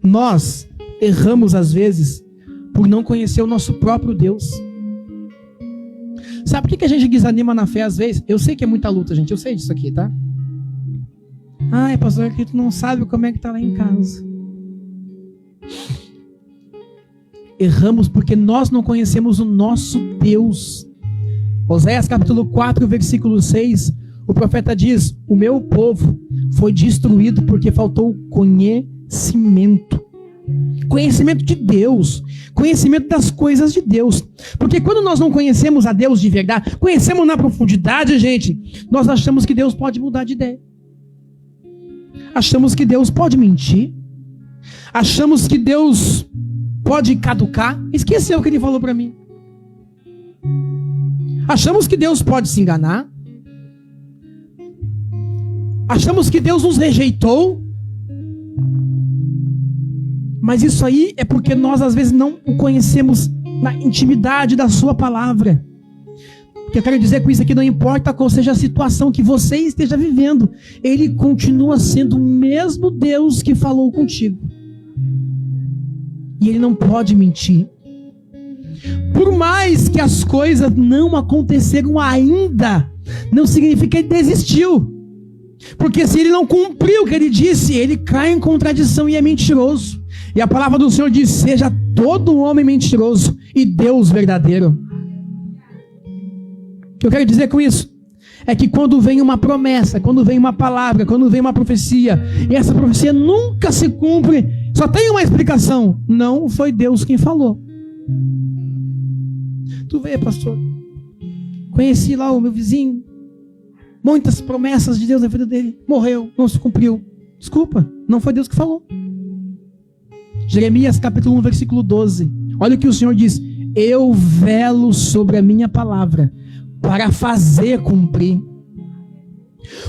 nós erramos às vezes por não conhecer o nosso próprio Deus. Sabe por que a gente desanima na fé às vezes? Eu sei que é muita luta, gente. Eu sei disso aqui, tá? Ai, pastor, que tu não sabe como é que tá lá em casa. Erramos porque nós não conhecemos o nosso Deus. Oséias capítulo 4, versículo 6, o profeta diz, o meu povo foi destruído porque faltou conhecimento. Conhecimento de Deus, conhecimento das coisas de Deus. Porque quando nós não conhecemos a Deus de verdade, conhecemos na profundidade, gente, nós achamos que Deus pode mudar de ideia. Achamos que Deus pode mentir. Achamos que Deus pode caducar. Esqueceu o que ele falou para mim. Achamos que Deus pode se enganar. Achamos que Deus nos rejeitou. Mas isso aí é porque nós às vezes não o conhecemos na intimidade da sua palavra. O que eu quero dizer com isso aqui, não importa qual seja a situação que você esteja vivendo, Ele continua sendo o mesmo Deus que falou contigo. E Ele não pode mentir. Por mais que as coisas não aconteceram ainda, não significa que Ele desistiu. Porque se Ele não cumpriu o que Ele disse, Ele cai em contradição e é mentiroso. E a palavra do Senhor diz: seja todo homem mentiroso e Deus verdadeiro. O que eu quero dizer com isso é que quando vem uma promessa, quando vem uma palavra, quando vem uma profecia, e essa profecia nunca se cumpre, só tem uma explicação: não foi Deus quem falou. Tu vê, pastor, conheci lá o meu vizinho, muitas promessas de Deus na vida dele, morreu, não se cumpriu. Desculpa, não foi Deus que falou. Jeremias capítulo 1, versículo 12. Olha o que o Senhor diz: eu velo sobre a minha palavra para fazer cumprir.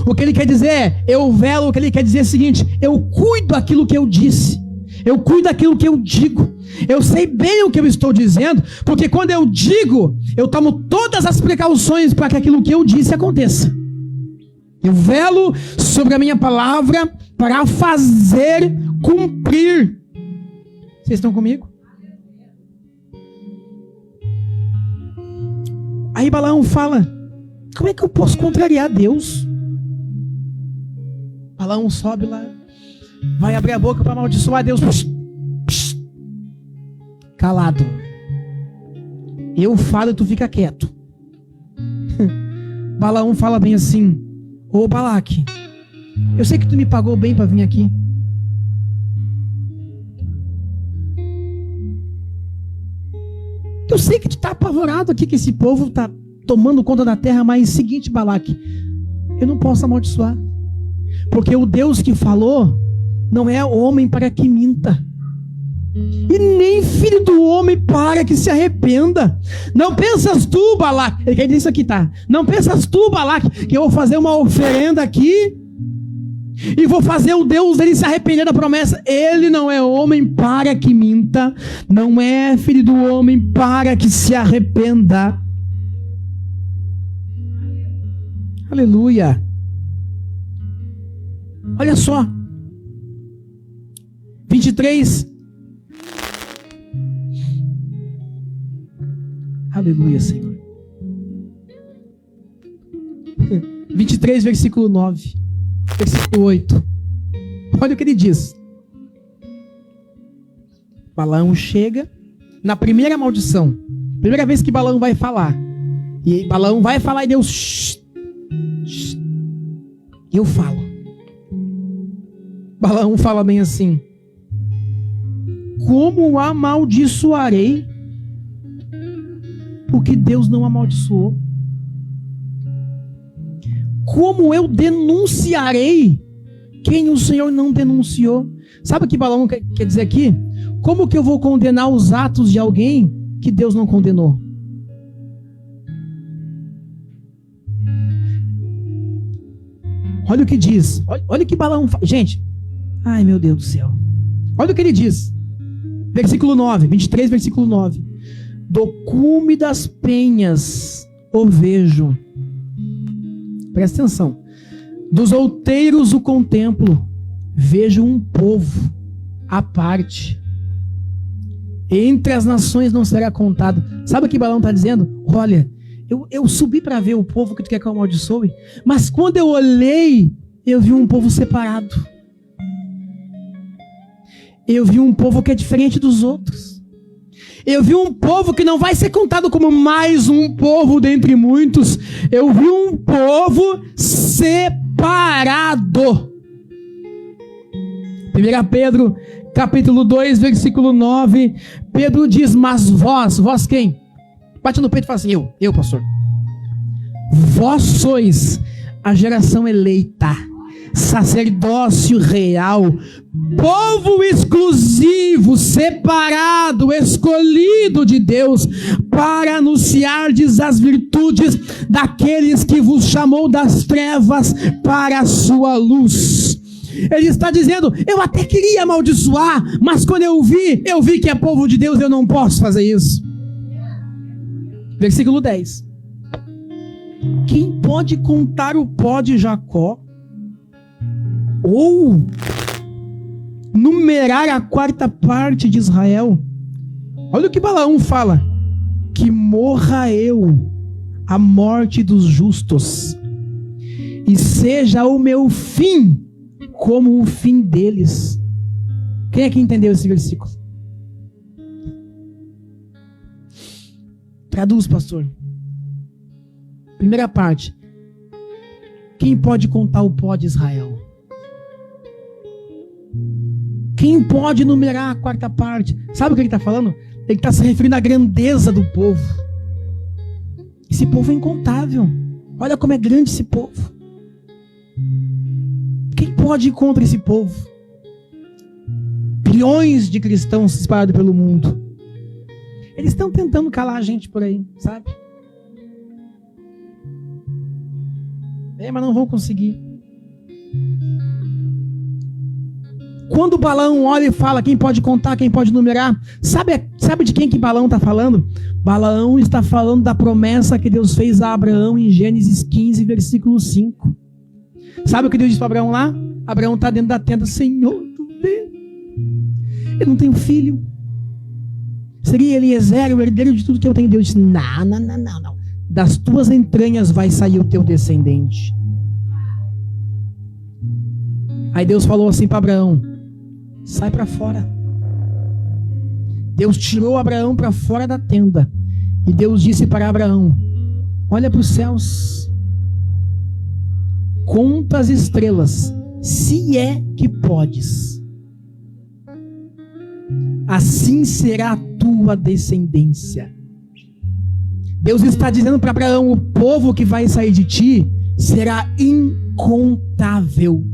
O que Ele quer dizer é, eu velo, o que Ele quer dizer é o seguinte: eu cuido daquilo que eu disse, eu cuido daquilo que eu digo, eu sei bem o que eu estou dizendo, porque quando eu digo, eu tomo todas as precauções para que aquilo que eu disse aconteça. Eu velo sobre a minha palavra para fazer cumprir. Vocês estão comigo? Aí Balaão fala: como é que eu posso contrariar Deus? Balaão sobe lá, vai abrir a boca para amaldiçoar Deus. Calado. Eu falo e tu fica quieto. Balaão fala bem assim: ô Balaque, eu sei que tu me pagou bem para vir aqui. Eu sei que tu está apavorado aqui, que esse povo está tomando conta da terra, mas seguinte, Balaque, eu não posso amaldiçoar, porque o Deus que falou não é homem para que minta, e nem filho do homem para que se arrependa. Não pensas tu, Balaque, ele quer dizer isso aqui, tá? Não pensas tu, Balaque, que eu vou fazer uma oferenda aqui e vou fazer o Deus dele se arrepender da promessa. Ele não é homem para que minta, não é filho do homem para que se arrependa. Aleluia. Olha só, 23. Aleluia, Senhor. 23, versículo 9. Versículo 8. Olha o que ele diz. Balaão chega na primeira maldição. Primeira vez que Balaão vai falar. E Balaão vai falar e Deus: shh, shh, eu falo. Balaão fala bem assim: como amaldiçoarei o que Deus não amaldiçoou? Como eu denunciarei quem o Senhor não denunciou? Sabe o que Balaão quer dizer aqui? Como que eu vou condenar os atos de alguém que Deus não condenou? Olha o que diz. Olha o que Balaão fala. Gente, ai meu Deus do céu. Olha o que ele diz. Versículo 9, 23, versículo 9. Do cume das penhas o vejo. Presta atenção. Dos outeiros o contemplo. Vejo um povo à parte. Entre as nações não será contado. Sabe o que Balaão está dizendo? Olha, eu subi para ver o povo que tu quer que eu amaldiçoe, mas quando eu olhei, eu vi um povo separado. Eu vi um povo que é diferente dos outros. Eu vi um povo que não vai ser contado como mais um povo dentre muitos. Eu vi um povo separado. 1 Pedro, capítulo 2, versículo 9. Pedro diz: mas vós quem? Bate no peito e fala assim: eu, pastor. Vós sois a geração eleita, sacerdócio real, povo exclusivo, separado, escolhido de Deus, para anunciardes as virtudes daqueles que vos chamou das trevas para a sua luz. Ele está dizendo, eu até queria amaldiçoar, mas quando eu vi que é povo de Deus, eu não posso fazer isso. Versículo 10. Quem pode contar o pó de Jacó? Ou numerar a quarta parte de Israel? Olha o que Balaão fala. Que morra eu a morte dos justos, e seja o meu fim como o fim deles. Quem é que entendeu esse versículo? Traduz, pastor. Primeira parte. Quem pode contar o pó de Israel? Quem pode numerar a quarta parte? Sabe o que ele está falando? Ele está se referindo à grandeza do povo. Esse povo é incontável. Olha como é grande esse povo. Quem pode ir contra esse povo? Bilhões de cristãos espalhados pelo mundo. Eles estão tentando calar a gente por aí, sabe? Mas não vão conseguir. Quando Balaão olha e fala, quem pode contar, quem pode numerar, sabe de quem que Balaão está falando? Balaão está falando da promessa que Deus fez a Abraão em Gênesis 15, versículo 5. Sabe o que Deus disse para Abraão lá? Abraão está dentro da tenda, Senhor, tu vê? Eu não tenho filho. Seria Eliezer, o herdeiro de tudo que eu tenho. Deus disse, não. Das tuas entranhas vai sair o teu descendente. Aí Deus falou assim para Abraão, sai para fora. Deus tirou Abraão para fora da tenda. E Deus disse para Abraão, olha para os céus, conta as estrelas, se é que podes. Assim será a tua descendência. Deus está dizendo para Abraão, o povo que vai sair de ti será incontável.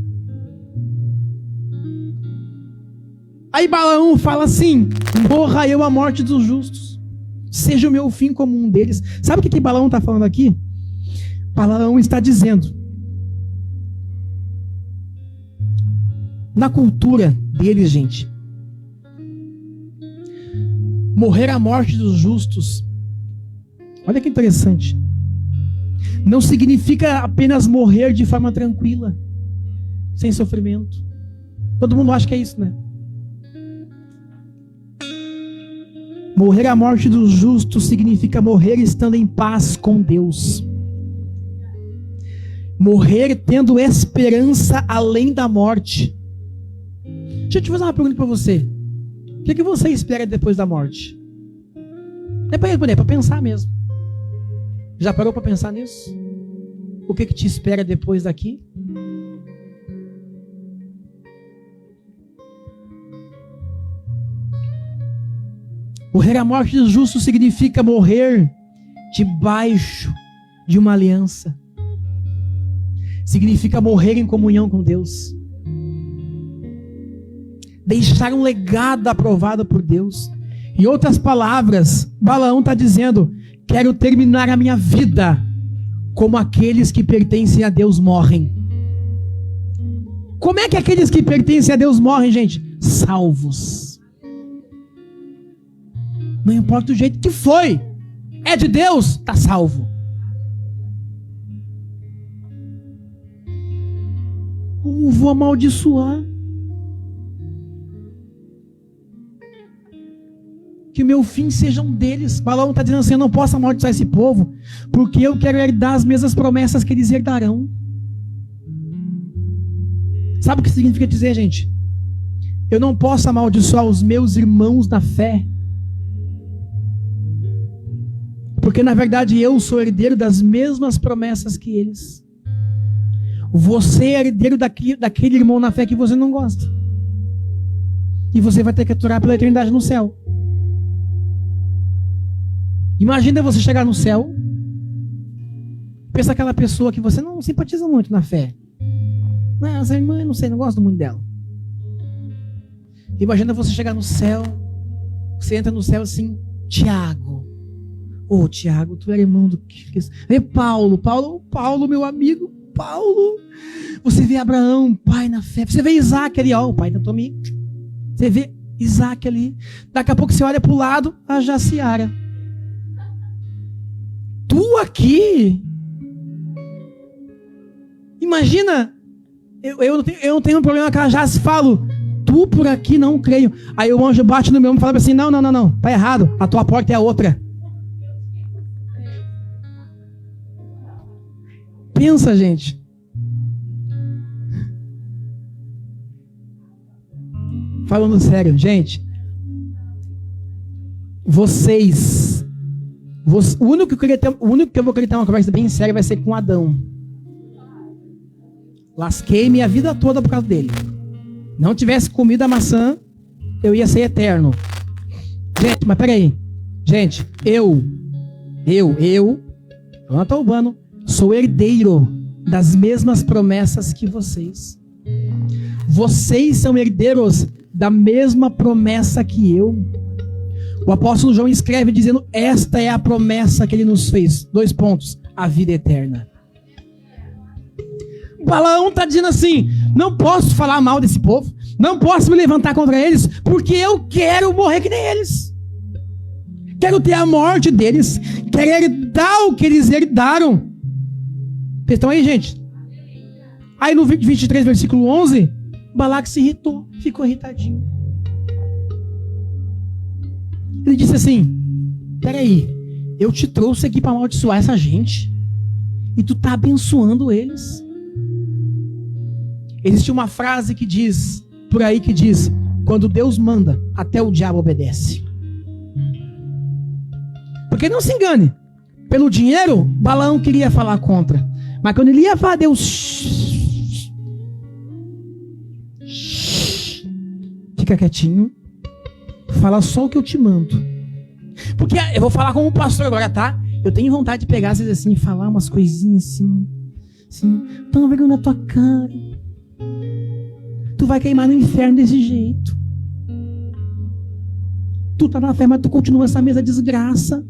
Aí Balaão fala assim, morra eu a morte dos justos, seja o meu fim como um deles. Sabe o que Balaão está falando aqui? Balaão está dizendo, na cultura deles, gente, morrer a morte dos justos, olha que interessante, não significa apenas morrer de forma tranquila, sem sofrimento. Todo mundo acha que é isso, né? Morrer a morte dos justos significa morrer estando em paz com Deus. Morrer tendo esperança além da morte. Deixa eu te fazer uma pergunta para você. O que você espera depois da morte? É para pensar mesmo. Já parou para pensar nisso? O que te espera depois daqui? Morrer a morte dos justos significa morrer debaixo de uma aliança. Significa morrer em comunhão com Deus. Deixar um legado aprovado por Deus. Em outras palavras, Balaão está dizendo, quero terminar a minha vida como aqueles que pertencem a Deus morrem. Como é que aqueles que pertencem a Deus morrem, gente? Salvos. Não importa o jeito que foi. É de Deus, está salvo. Como vou amaldiçoar? Que o meu fim seja um deles. Balaão está dizendo assim, eu não posso amaldiçoar esse povo, porque eu quero herdar as mesmas promessas que eles herdarão. Sabe o que significa dizer, gente? Eu não posso amaldiçoar os meus irmãos na fé, porque na verdade eu sou herdeiro das mesmas promessas que eles. Você é herdeiro daquele irmão na fé que você não gosta. E você vai ter que aturar pela eternidade no céu. Imagina você chegar no céu, pensa aquela pessoa que você não simpatiza muito na fé. Não, essa irmã, eu não sei, não gosto muito dela. Imagina você chegar no céu, você entra no céu assim, Tiago. Ô, Tiago, tu era irmão do Cristo. Vê Paulo, meu amigo, Paulo. Você vê Abraão, pai na fé. Você vê Isaac ali, ó, o pai da tua amiga. Você vê Isaac ali. Daqui a pouco você olha pro lado, a Jaciara. Tu aqui. Imagina, eu não tenho um problema com a Jaci, falo, tu por aqui não creio. Aí o anjo bate no meu ombro e fala assim, não, tá errado, a tua porta é a outra. Pensa, gente. Falando sério, gente. O único que eu vou querer ter uma conversa bem séria vai ser com Adão. Lasquei minha vida toda por causa dele. Não tivesse comido a maçã, eu ia ser eterno. Gente, mas peraí. Gente, eu, Jonathan Urbano, sou herdeiro das mesmas promessas que vocês. Vocês são herdeiros da mesma promessa que eu. O apóstolo João escreve dizendo, esta é a promessa que ele nos fez. 2 pontos. A vida eterna. Balaão está dizendo assim, não posso falar mal desse povo, não posso me levantar contra eles, porque eu quero morrer que nem eles. Quero ter a morte deles, quero herdar o que eles herdaram. Vocês estão aí, gente? Aí no 23, versículo 11, Balaque se irritou, ficou irritadinho. Ele disse assim, peraí, eu te trouxe aqui para amaldiçoar essa gente, e tu está abençoando eles. Existe uma frase que diz, por aí que diz, quando Deus manda, até o diabo obedece. Porque não se engane, pelo dinheiro, Balaão queria falar contra. Mas quando ele ia falar, Deus, fica quietinho, fala só o que eu te mando. Porque eu vou falar como pastor agora, tá? Eu tenho vontade de pegar vocês assim e falar umas coisinhas assim, tão vergonha na tua cara. Tu vai queimar no inferno desse jeito. Tu tá na fé, mas tu continua essa mesma desgraça.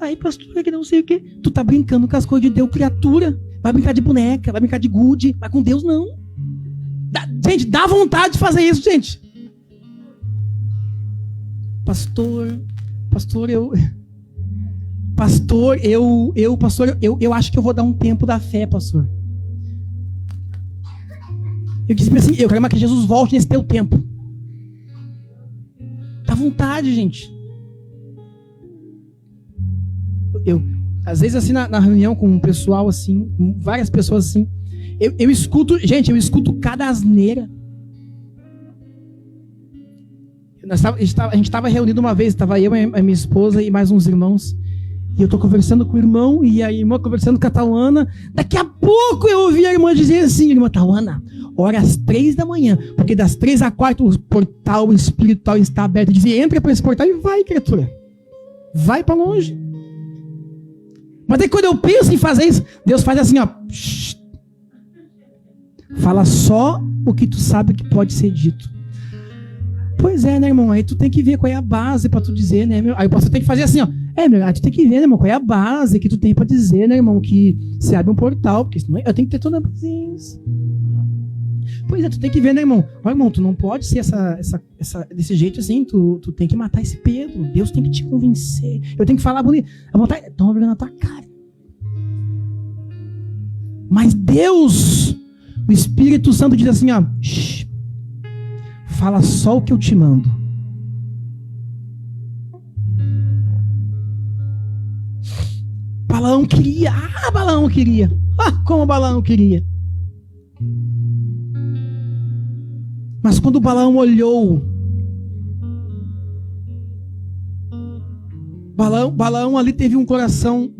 Aí, pastor, que não sei o que. Tu tá brincando com as coisas de Deus, criatura. Vai brincar de boneca, vai brincar de gude. Mas com Deus, não. Gente, dá vontade de fazer isso, gente. Pastor, eu acho que eu vou dar um tempo da fé, pastor. Eu disse assim, eu quero mais que Jesus volte nesse teu tempo. Dá vontade, gente. Às vezes assim, na reunião com um pessoal assim, com várias pessoas assim, eu escuto cada asneira. A gente estava reunido uma vez, estava eu, a minha esposa e mais uns irmãos. E eu estou conversando com o irmão e a irmã conversando com a Tauana. Daqui a pouco eu ouvi a irmã dizer assim, irmã Tauana, ora às 3 da manhã, porque das 3 às 4 o portal espiritual está aberto. Dizia, entra para esse portal e vai, criatura. Vai para longe. Mas aí quando eu penso em fazer isso, Deus faz assim, ó. Fala só o que tu sabe que pode ser dito. Pois é, né, irmão? Aí tu tem que ver qual é a base para tu dizer, né, meu? Aí o pastor tem que fazer assim, ó. Meu, aí tu tem que ver, né, irmão? Qual é a base que tu tem para dizer, né, irmão? Que se abre um portal, porque senão eu tenho que ter toda a presença. Pois é, tu tem que ver, né, irmão? Ó, irmão, tu não pode ser desse jeito assim, tu tem que matar esse Pedro. Deus tem que te convencer. Eu tenho que falar bonito. A vontade, toma vergonha na tua cara. Mas Deus, o Espírito Santo diz assim, ó. Fala só o que eu te mando. Balaão queria. Balaão queria. Como Balaão queria. Mas quando Balaão olhou, Balaão ali teve um coração,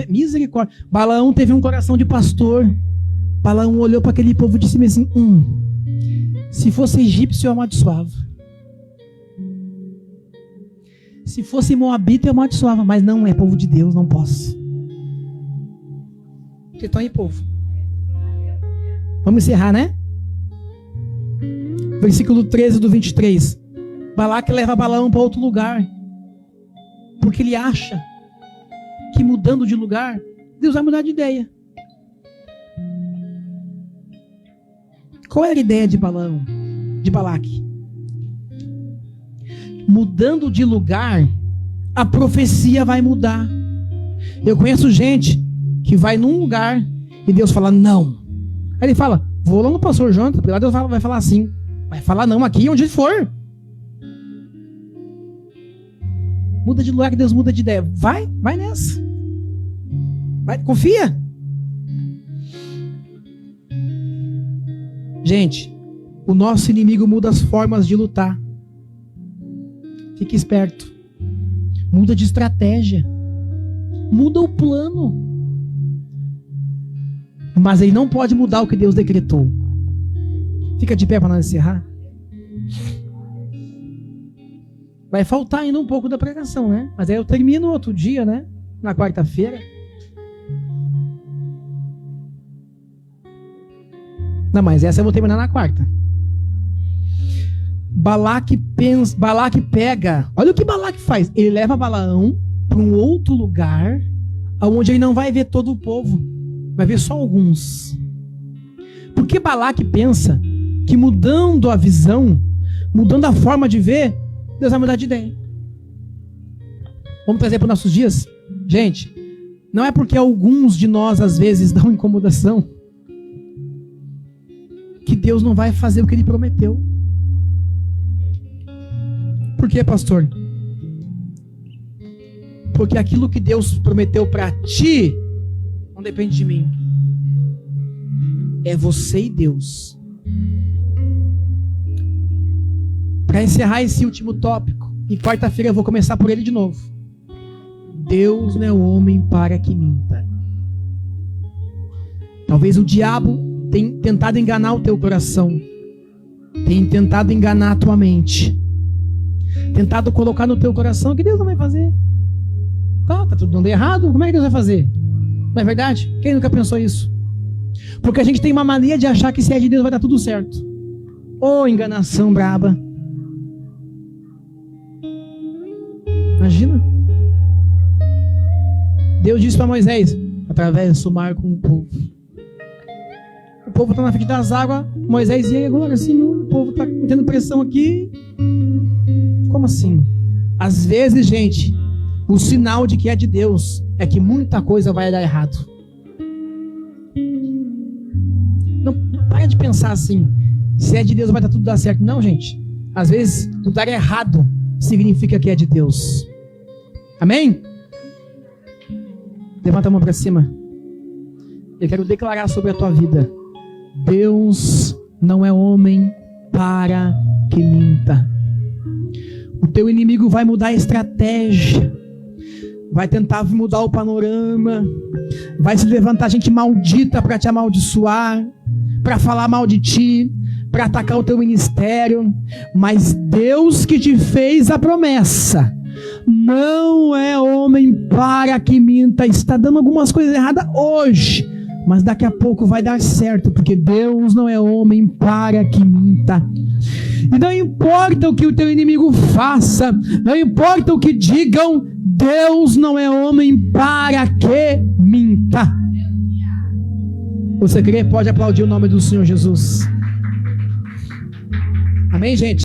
misericórdia, Balaão teve um coração de pastor. Balaão olhou para aquele povo e disse assim, se fosse egípcio eu amaldiçoava. Se fosse moabita, eu amaldiçoava, mas não é povo de Deus, não posso. Vocês estão aí, povo? Vamos encerrar, né? Versículo 13 do 23. Balaque leva Balaão para outro lugar, porque ele acha que mudando de lugar, Deus vai mudar de ideia. Qual era a ideia de Balaão, de Balaque? Mudando de lugar, a profecia vai mudar. Eu conheço gente que vai num lugar e Deus fala não. Aí ele fala, vou lá no pastor Jonathan, porque lá Deus vai falar assim. Vai falar não aqui onde for. Muda de lugar que Deus muda de ideia. Vai nessa. Vai, confia. Gente, o nosso inimigo muda as formas de lutar. Fique esperto. Muda de estratégia. Muda o plano. Mas ele não pode mudar o que Deus decretou. Fica de pé para nós encerrar. Vai faltar ainda um pouco da pregação, né? Mas aí eu termino outro dia, né? Na quarta-feira. Não, mas essa eu vou terminar na quarta. Balaque pega. Olha o que Balaque faz. Ele leva Balaão para um outro lugar, onde ele não vai ver todo o povo. Vai ver só alguns. Porque Balaque pensa que mudando a visão, mudando a forma de ver, Deus vai mudar de ideia. Vamos trazer para os nossos dias? Gente, não é porque alguns de nós às vezes dão incomodação que Deus não vai fazer o que Ele prometeu. Por quê, pastor? Porque aquilo que Deus prometeu para ti não depende de mim. É você e Deus. Para encerrar esse último tópico, e quarta-feira eu vou começar por ele de novo. Deus não é homem para que minta. Talvez o diabo tenha tentado enganar o teu coração, tenha tentado enganar a tua mente, tentado colocar no teu coração que Deus não vai fazer. Tá tudo dando errado, como é que Deus vai fazer? Não é verdade? Quem nunca pensou isso? Porque a gente tem uma mania de achar que se é de Deus vai dar tudo certo. Ô, enganação braba. Imagina. Deus disse para Moisés, atravessa o mar com o povo. O povo está na frente das águas. Moisés, e aí agora assim, o povo está metendo pressão aqui. Como assim? Às vezes, gente, o sinal de que é de Deus é que muita coisa vai dar errado. Não para de pensar assim, se é de Deus vai dar tudo dar certo. Não, gente. Às vezes, o dar errado significa que é de Deus. Amém? Levanta a mão para cima. Eu quero declarar sobre a tua vida. Deus não é homem para que minta. O teu inimigo vai mudar a estratégia, vai tentar mudar o panorama, vai se levantar gente maldita para te amaldiçoar, para falar mal de ti, para atacar o teu ministério. Mas Deus que te fez a promessa não é homem para que minta. Está dando algumas coisas erradas hoje, mas daqui a pouco vai dar certo, porque Deus não é homem para que minta. E não importa o que o teu inimigo faça, não importa o que digam, Deus não é homem para que minta. Você crê? Pode aplaudir o nome do Senhor Jesus. Amém, gente?